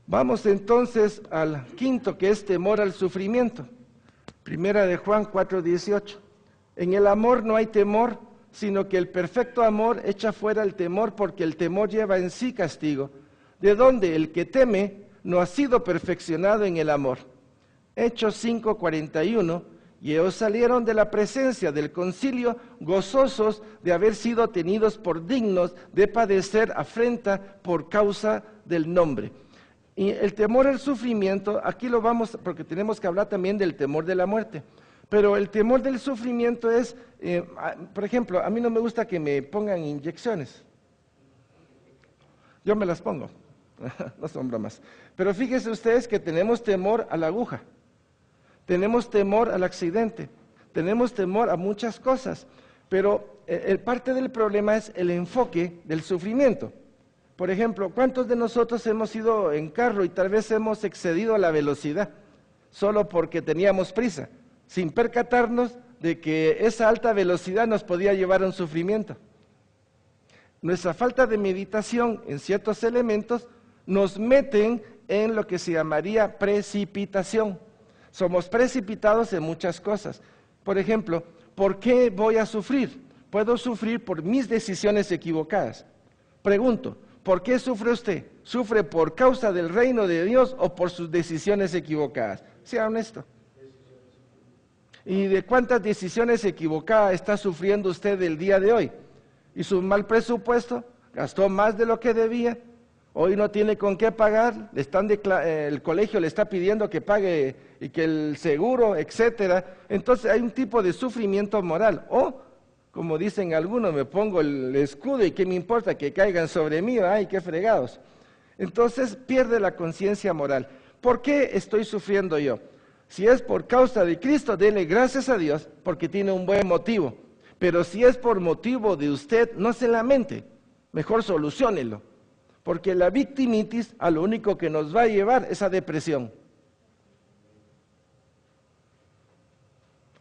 Vamos entonces al quinto, que es temor al sufrimiento. Primera de Juan 4:18. En el amor no hay temor, sino que el perfecto amor echa fuera el temor, porque el temor lleva en sí castigo, de donde el que teme no ha sido perfeccionado en el amor. Hechos 5:41, y ellos salieron de la presencia del concilio gozosos de haber sido tenidos por dignos de padecer afrenta por causa del nombre. Y el temor al sufrimiento, aquí lo vamos, porque tenemos que hablar también del temor de la muerte. Pero el temor del sufrimiento es, por ejemplo, a mí no me gusta que me pongan inyecciones. Yo me las pongo, no son bromas. Pero fíjense ustedes que tenemos temor a la aguja, tenemos temor al accidente, tenemos temor a muchas cosas. Pero parte del problema es el enfoque del sufrimiento. Por ejemplo, ¿cuántos de nosotros hemos ido en carro y tal vez hemos excedido la velocidad solo porque teníamos prisa, sin percatarnos de que esa alta velocidad nos podía llevar a un sufrimiento? Nuestra falta de meditación en ciertos elementos nos meten en lo que se llamaría precipitación. Somos precipitados en muchas cosas. Por ejemplo, ¿por qué voy a sufrir? Puedo sufrir por mis decisiones equivocadas. Pregunto, ¿por qué sufre usted? ¿Sufre por causa del reino de Dios o por sus decisiones equivocadas? Sea honesto. ¿Y de cuántas decisiones equivocadas está sufriendo usted el día de hoy? ¿Hizo un mal presupuesto? ¿Gastó más de lo que debía? ¿Hoy no tiene con qué pagar? El colegio le está pidiendo que pague y que el seguro, etcétera. Entonces hay un tipo de sufrimiento moral. O, como dicen algunos, me pongo el escudo y qué me importa que caigan sobre mí, ay, qué fregados. Entonces pierde la conciencia moral. ¿Por qué estoy sufriendo yo? Si es por causa de Cristo, dele gracias a Dios porque tiene un buen motivo. Pero si es por motivo de usted, no se lamente, mejor soluciónelo. Porque la victimitis a lo único que nos va a llevar es a depresión.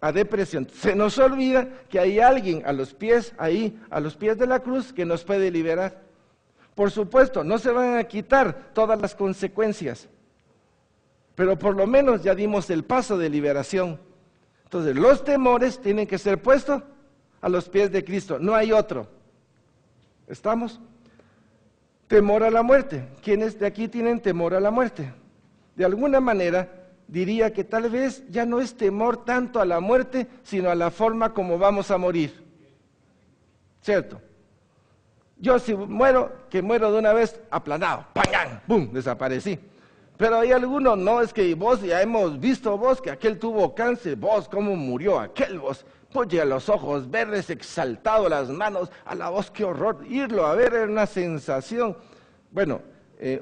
A depresión. Se nos olvida que hay alguien a los pies de la cruz, que nos puede liberar. Por supuesto, no se van a quitar todas las consecuencias, pero por lo menos ya dimos el paso de liberación. Entonces, los temores tienen que ser puestos a los pies de Cristo, no hay otro. ¿Estamos? Temor a la muerte. ¿Quiénes de aquí tienen temor a la muerte? De alguna manera, diría que tal vez ya no es temor tanto a la muerte, sino a la forma como vamos a morir. ¿Cierto? Yo si muero, que muero de una vez aplanado, ¡pañán! ¡Bum! Desaparecí. Pero hay algunos, no, es que vos ya hemos visto vos que aquel tuvo cáncer, vos cómo murió aquel vos. Oye, los ojos verdes, exaltado, las manos, a la voz, qué horror, irlo a ver era una sensación. Bueno,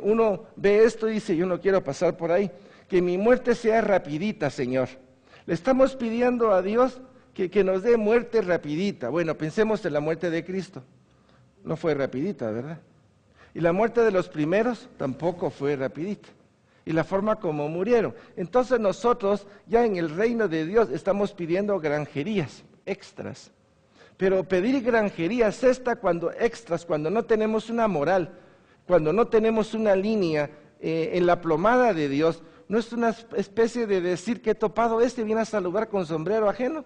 uno ve esto y dice, yo no quiero pasar por ahí, que mi muerte sea rapidita, Señor. Le estamos pidiendo a Dios que nos dé muerte rapidita. Bueno, pensemos en la muerte de Cristo. No fue rapidita, ¿verdad? Y la muerte de los primeros tampoco fue rapidita. Y la forma como murieron. Entonces nosotros ya en el reino de Dios estamos pidiendo granjerías, extras. Pero pedir granjerías extras, cuando no tenemos una moral, cuando no tenemos una línea en la plomada de Dios, no es una especie de decir que topado viene a saludar con sombrero ajeno.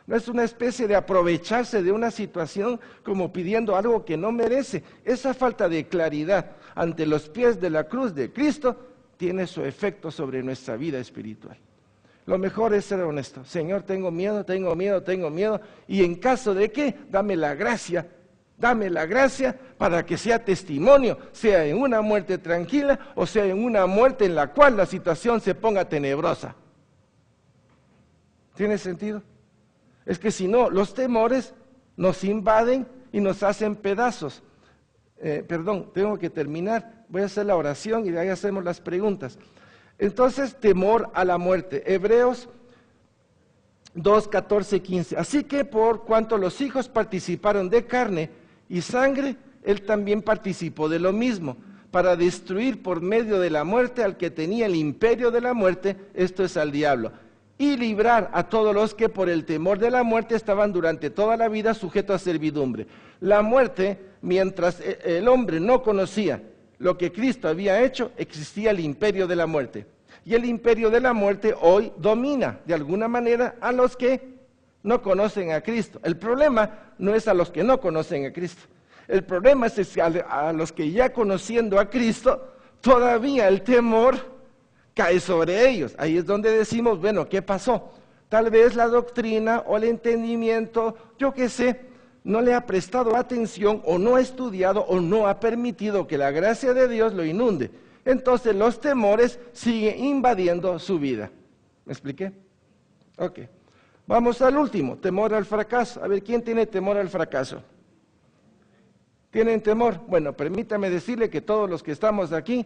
No es una especie de aprovecharse de una situación como pidiendo algo que no merece. Esa falta de claridad ante los pies de la cruz de Cristo tiene su efecto sobre nuestra vida espiritual. Lo mejor es ser honesto. Señor, tengo miedo, y en caso de que, dame la gracia para que sea testimonio, sea en una muerte tranquila o sea en una muerte en la cual la situación se ponga tenebrosa. ¿Tiene sentido? Es que si no, los temores nos invaden y nos hacen pedazos. Tengo que terminar, voy a hacer la oración y de ahí hacemos las preguntas. Entonces, temor a la muerte. Hebreos 2, 14, 15. Así que por cuanto los hijos participaron de carne y sangre, él también participó de lo mismo, para destruir por medio de la muerte al que tenía el imperio de la muerte, esto es al diablo, y librar a todos los que por el temor de la muerte estaban durante toda la vida sujetos a servidumbre. La muerte, mientras el hombre no conocía lo que Cristo había hecho, existía el imperio de la muerte. Y el imperio de la muerte hoy domina de alguna manera a los que no conocen a Cristo. El problema no es a los que no conocen a Cristo. El problema es que a los que ya conociendo a Cristo, todavía el temor cae sobre ellos. Ahí es donde decimos, bueno, ¿qué pasó? Tal vez la doctrina o el entendimiento, yo qué sé, no le ha prestado atención o no ha estudiado o no ha permitido que la gracia de Dios lo inunde. Entonces los temores siguen invadiendo su vida. ¿Me expliqué? Ok. Vamos al último, temor al fracaso. A ver, ¿quién tiene temor al fracaso? ¿Tienen temor? Bueno, permítame decirle que todos los que estamos aquí,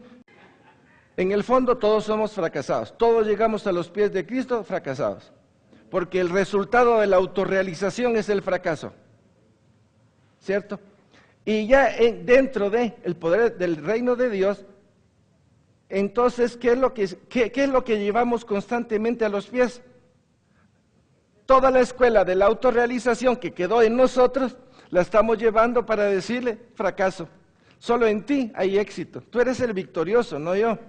en el fondo todos somos fracasados. Todos llegamos a los pies de Cristo fracasados. Porque el resultado de la autorrealización es el fracaso. ¿Cierto? Y ya dentro del poder del reino de Dios, entonces, ¿qué es lo que llevamos constantemente a los pies? Toda la escuela de la autorrealización que quedó en nosotros, la estamos llevando para decirle, fracaso. Solo en ti hay éxito. Tú eres el victorioso, no yo.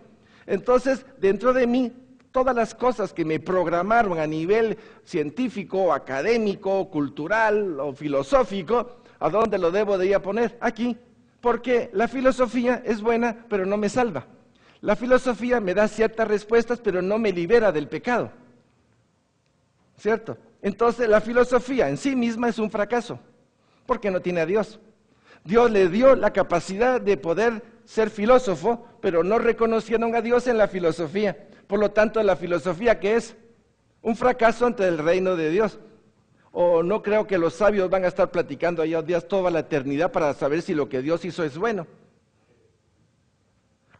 Entonces, dentro de mí, todas las cosas que me programaron a nivel científico, académico, cultural o filosófico, ¿a dónde lo debo de ir a poner? Aquí. Porque la filosofía es buena, pero no me salva. La filosofía me da ciertas respuestas, pero no me libera del pecado. ¿Cierto? Entonces, la filosofía en sí misma es un fracaso, porque no tiene a Dios. Dios le dio la capacidad de poder ser filósofo, pero no reconocieron a Dios en la filosofía. Por lo tanto, la filosofía, ¿qué es? Un fracaso ante el reino de Dios. O no creo que los sabios van a estar platicando allá días toda la eternidad para saber si lo que Dios hizo es bueno.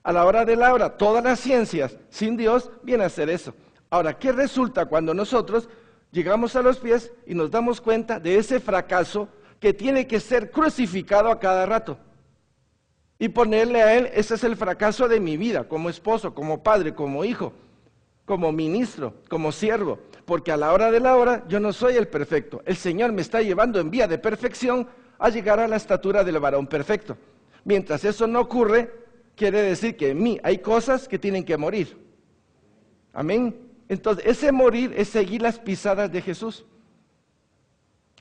A la hora de la hora, todas las ciencias sin Dios vienen a hacer eso. Ahora, ¿qué resulta cuando nosotros llegamos a los pies y nos damos cuenta de ese fracaso que tiene que ser crucificado a cada rato? Y ponerle a Él, ese es el fracaso de mi vida, como esposo, como padre, como hijo, como ministro, como siervo. Porque a la hora de la hora yo no soy el perfecto. El Señor me está llevando en vía de perfección a llegar a la estatura del varón perfecto. Mientras eso no ocurre, quiere decir que en mí hay cosas que tienen que morir. Amén. Entonces, ese morir es seguir las pisadas de Jesús.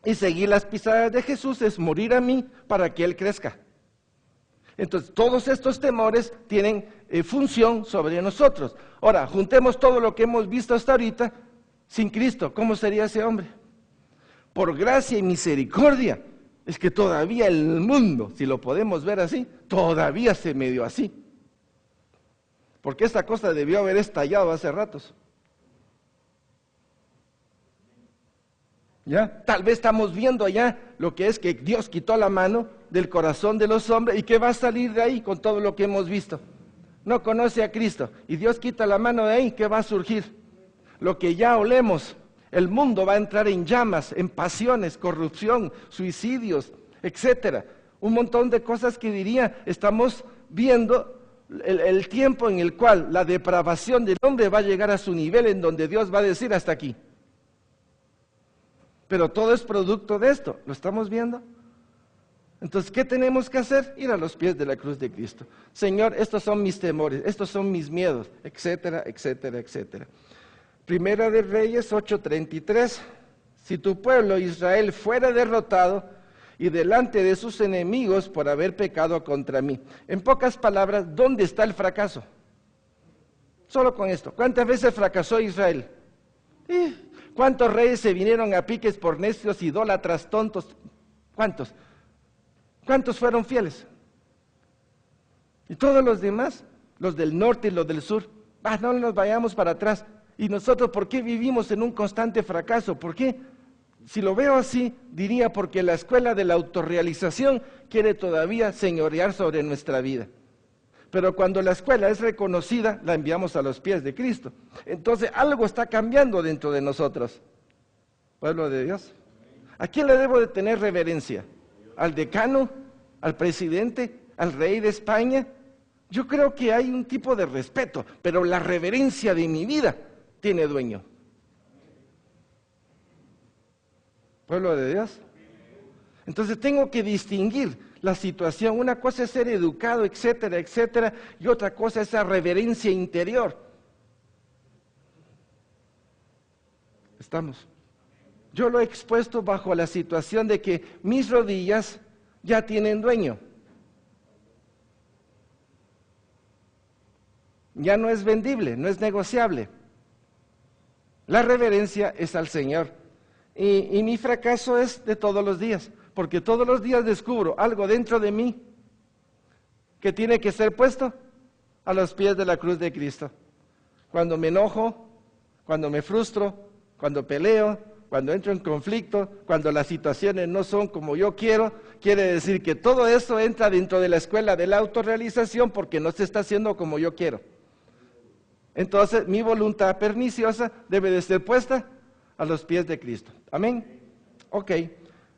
Y seguir las pisadas de Jesús es morir a mí para que Él crezca. Entonces, todos estos temores tienen función sobre nosotros. Ahora, juntemos todo lo que hemos visto hasta ahorita. Sin Cristo, ¿cómo sería ese hombre? Por gracia y misericordia, es que todavía el mundo, si lo podemos ver así, todavía se medio así. Porque esta cosa debió haber estallado hace ratos. ¿Ya? Tal vez estamos viendo ya lo que es que Dios quitó la mano del corazón de los hombres y que va a salir de ahí con todo lo que hemos visto. No conoce a Cristo y Dios quita la mano de ahí, ¿qué va a surgir? Lo que ya olemos. El mundo va a entrar en llamas, en pasiones, corrupción, suicidios, etcétera. Un montón de cosas que diría, estamos viendo el tiempo en el cual la depravación del hombre va a llegar a su nivel en donde Dios va a decir hasta aquí. Pero todo es producto de esto, ¿lo estamos viendo? Entonces, ¿qué tenemos que hacer? Ir a los pies de la cruz de Cristo. Señor, estos son mis temores, estos son mis miedos, etcétera, etcétera, etcétera. Primera de Reyes 8:33, si tu pueblo Israel fuera derrotado y delante de sus enemigos por haber pecado contra mí. En pocas palabras, ¿dónde está el fracaso? Solo con esto, ¿cuántas veces fracasó Israel? ¿Cuántos reyes se vinieron a piques por necios, idólatras, tontos? ¿Cuántos? ¿Cuántos fueron fieles? Y todos los demás, los del norte y los del sur, no nos vayamos para atrás. ¿Y nosotros por qué vivimos en un constante fracaso? ¿Por qué? Si lo veo así, diría porque la escuela de la autorrealización quiere todavía señorear sobre nuestra vida. Pero cuando la escuela es reconocida, la enviamos a los pies de Cristo. Entonces algo está cambiando dentro de nosotros. Pueblo de Dios. ¿A quién le debo de tener reverencia? ¿Al decano? ¿Al presidente? ¿Al rey de España? Yo creo que hay un tipo de respeto, pero la reverencia de mi vida tiene dueño. Pueblo de Dios. Entonces tengo que distinguir la situación. Una cosa es ser educado, etcétera, etcétera, y otra cosa es esa reverencia interior. Estamos. Yo lo he expuesto bajo la situación de que mis rodillas ya tienen dueño. Ya no es vendible, no es negociable. La reverencia es al Señor. Y mi fracaso es de todos los días, porque todos los días descubro algo dentro de mí que tiene que ser puesto a los pies de la cruz de Cristo. Cuando me enojo, cuando me frustro, cuando peleo, cuando entro en conflicto, cuando las situaciones no son como yo quiero, quiere decir que todo eso entra dentro de la escuela de la autorrealización porque no se está haciendo como yo quiero. Entonces, mi voluntad perniciosa debe de ser puesta a los pies de Cristo. Amén. Ok.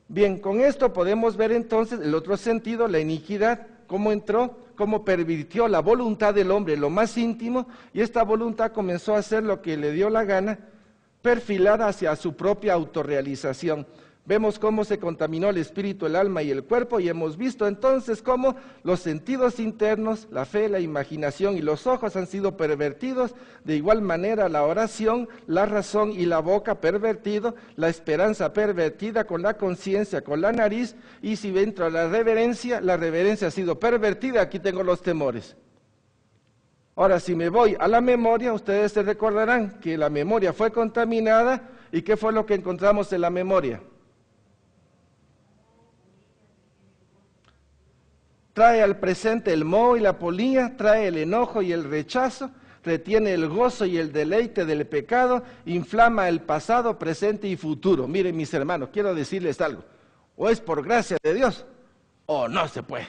Bien, con esto podemos ver entonces el otro sentido, la iniquidad, cómo entró, cómo pervirtió la voluntad del hombre, lo más íntimo, y esta voluntad comenzó a hacer lo que le dio la gana, perfilada hacia su propia autorrealización. Vemos cómo se contaminó el espíritu, el alma y el cuerpo, y hemos visto entonces cómo los sentidos internos, la fe, la imaginación y los ojos han sido pervertidos, de igual manera la oración, la razón y la boca pervertido, la esperanza pervertida con la conciencia, con la nariz, y si entra la reverencia ha sido pervertida, aquí tengo los temores. Ahora, si me voy a la memoria, ustedes se recordarán que la memoria fue contaminada, ¿y qué fue lo que encontramos en la memoria? Trae al presente el moho y la polilla, trae el enojo y el rechazo, retiene el gozo y el deleite del pecado, inflama el pasado, presente y futuro. Miren, mis hermanos, quiero decirles algo. O es por gracia de Dios, o no se puede.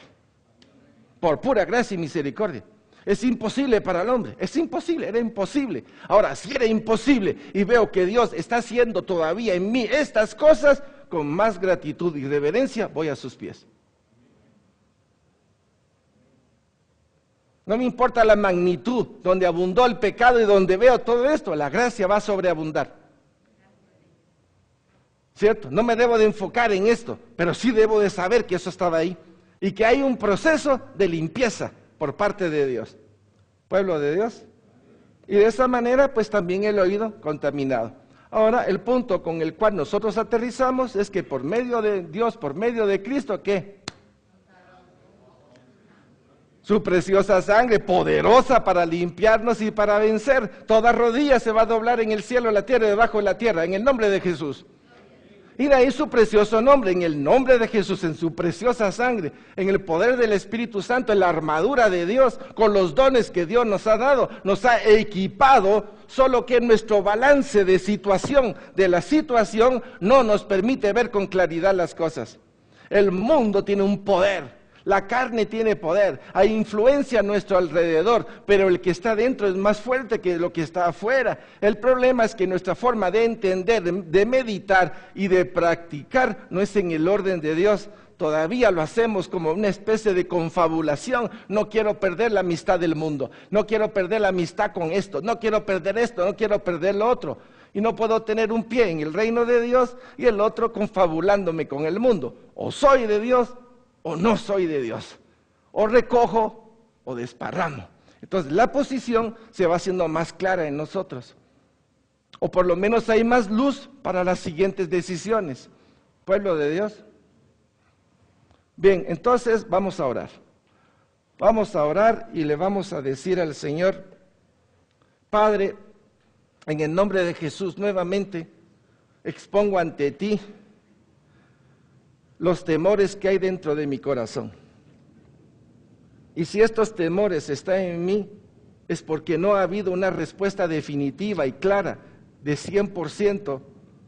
Por pura gracia y misericordia. Es imposible para el hombre, es imposible, era imposible. Ahora, si era imposible y veo que Dios está haciendo todavía en mí estas cosas, con más gratitud y reverencia voy a sus pies. No me importa la magnitud, donde abundó el pecado y donde veo todo esto, la gracia va a sobreabundar. ¿Cierto? No me debo de enfocar en esto, pero sí debo de saber que eso estaba ahí y que hay un proceso de limpieza por parte de Dios. Pueblo de Dios. Y de esa manera, pues también el oído contaminado. Ahora, el punto con el cual nosotros aterrizamos es que por medio de Dios, por medio de Cristo, ¿qué? Su preciosa sangre, poderosa para limpiarnos y para vencer. Toda rodilla se va a doblar en el cielo, en la tierra y debajo de la tierra, en el nombre de Jesús. Y de ahí su precioso nombre, en el nombre de Jesús, en su preciosa sangre, en el poder del Espíritu Santo, en la armadura de Dios, con los dones que Dios nos ha dado, nos ha equipado, solo que nuestro balance de situación, de la situación, no nos permite ver con claridad las cosas. El mundo tiene un poder. La carne tiene poder, hay influencia a nuestro alrededor, pero el que está dentro es más fuerte que lo que está afuera. El problema es que nuestra forma de entender, de meditar y de practicar no es en el orden de Dios. Todavía lo hacemos como una especie de confabulación. No quiero perder la amistad del mundo, no quiero perder la amistad con esto, no quiero perder esto, no quiero perder lo otro. Y no puedo tener un pie en el reino de Dios y el otro confabulándome con el mundo. O soy de Dios o no soy de Dios, o recojo o desparramo. Entonces la posición se va haciendo más clara en nosotros, o por lo menos hay más luz para las siguientes decisiones. Pueblo de Dios. Bien, entonces vamos a orar. Vamos a orar y le vamos a decir al Señor: Padre, en el nombre de Jesús nuevamente expongo ante ti los temores que hay dentro de mi corazón. Y si estos temores están en mí, es porque no ha habido una respuesta definitiva y clara de 100%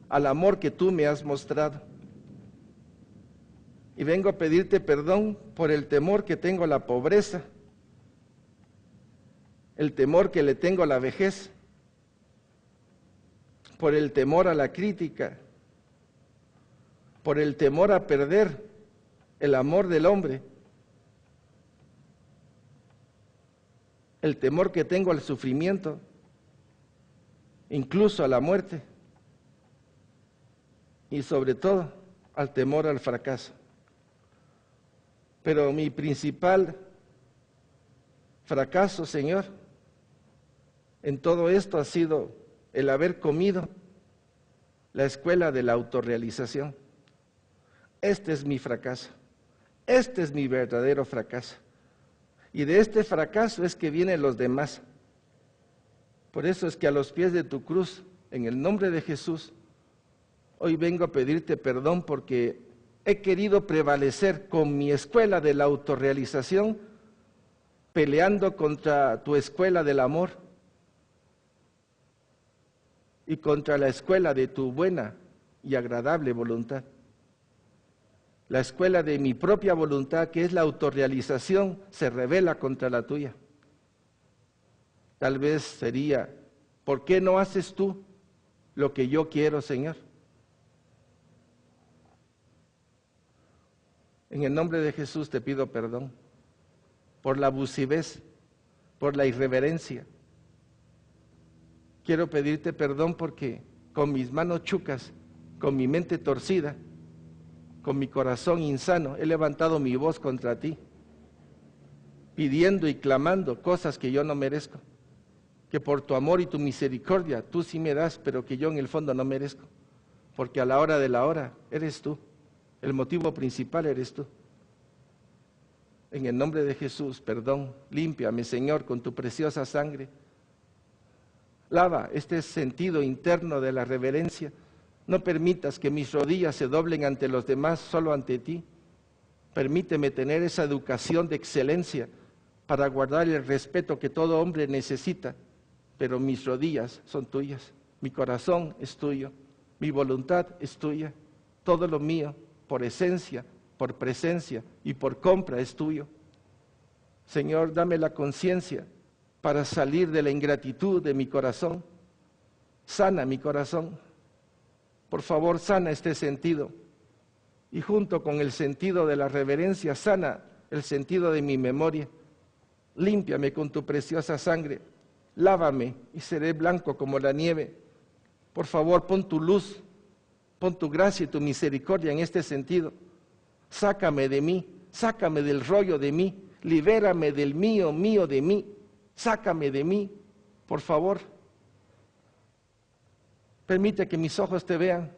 al amor que tú me has mostrado. Y vengo a pedirte perdón por el temor que tengo a la pobreza, el temor que le tengo a la vejez, por el temor a la crítica, por el temor a perder el amor del hombre, el temor que tengo al sufrimiento, incluso a la muerte, y sobre todo al temor al fracaso. Pero mi principal fracaso, Señor, en todo esto ha sido el haber comido la escuela de la autorrealización. Este es mi fracaso, este es mi verdadero fracaso. Y de este fracaso es que vienen los demás. Por eso es que a los pies de tu cruz, en el nombre de Jesús, hoy vengo a pedirte perdón porque he querido prevalecer con mi escuela de la autorrealización, peleando contra tu escuela del amor y contra la escuela de tu buena y agradable voluntad. La escuela de mi propia voluntad, que es la autorrealización, se rebela contra la tuya. Tal vez sería: ¿por qué no haces tú lo que yo quiero, Señor? En el nombre de Jesús te pido perdón por la abusivez, por la irreverencia. Quiero pedirte perdón porque con mis manos chucas, con mi mente torcida, con mi corazón insano, he levantado mi voz contra ti, pidiendo y clamando cosas que yo no merezco, que por tu amor y tu misericordia tú sí me das, pero que yo en el fondo no merezco, porque a la hora de la hora eres tú, el motivo principal eres tú. En el nombre de Jesús, perdón, límpiame, Señor, con tu preciosa sangre. Lava este sentido interno de la reverencia. No permitas que mis rodillas se doblen ante los demás, solo ante ti. Permíteme tener esa educación de excelencia para guardar el respeto que todo hombre necesita, pero mis rodillas son tuyas, mi corazón es tuyo, mi voluntad es tuya, todo lo mío, por esencia, por presencia y por compra es tuyo. Señor, dame la conciencia para salir de la ingratitud de mi corazón. Sana mi corazón. Por favor, sana este sentido. Y junto con el sentido de la reverencia, sana el sentido de mi memoria. Límpiame con tu preciosa sangre. Lávame y seré blanco como la nieve. Por favor, pon tu luz, pon tu gracia y tu misericordia en este sentido. Sácame de mí, sácame del rollo de mí, libérame del mío, mío de mí. Sácame de mí, por favor. Permite que mis ojos te vean.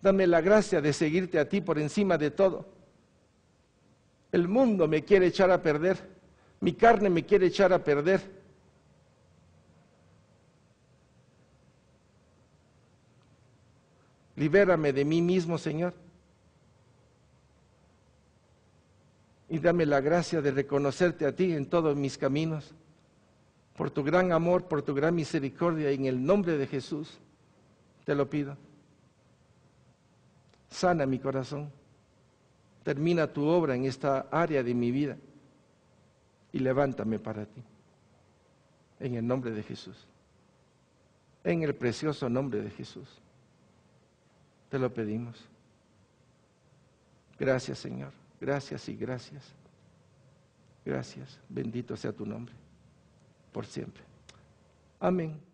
Dame la gracia de seguirte a ti por encima de todo. El mundo me quiere echar a perder. Mi carne me quiere echar a perder. Libérame de mí mismo, Señor. Y dame la gracia de reconocerte a ti en todos mis caminos, por tu gran amor, por tu gran misericordia, y en el nombre de Jesús te lo pido. Sana mi corazón, termina tu obra en esta área de mi vida y levántame para ti, en el nombre de Jesús, en el precioso nombre de Jesús. Te lo pedimos. Gracias, Señor. Gracias y gracias. Gracias. Bendito sea tu nombre por siempre. Amén.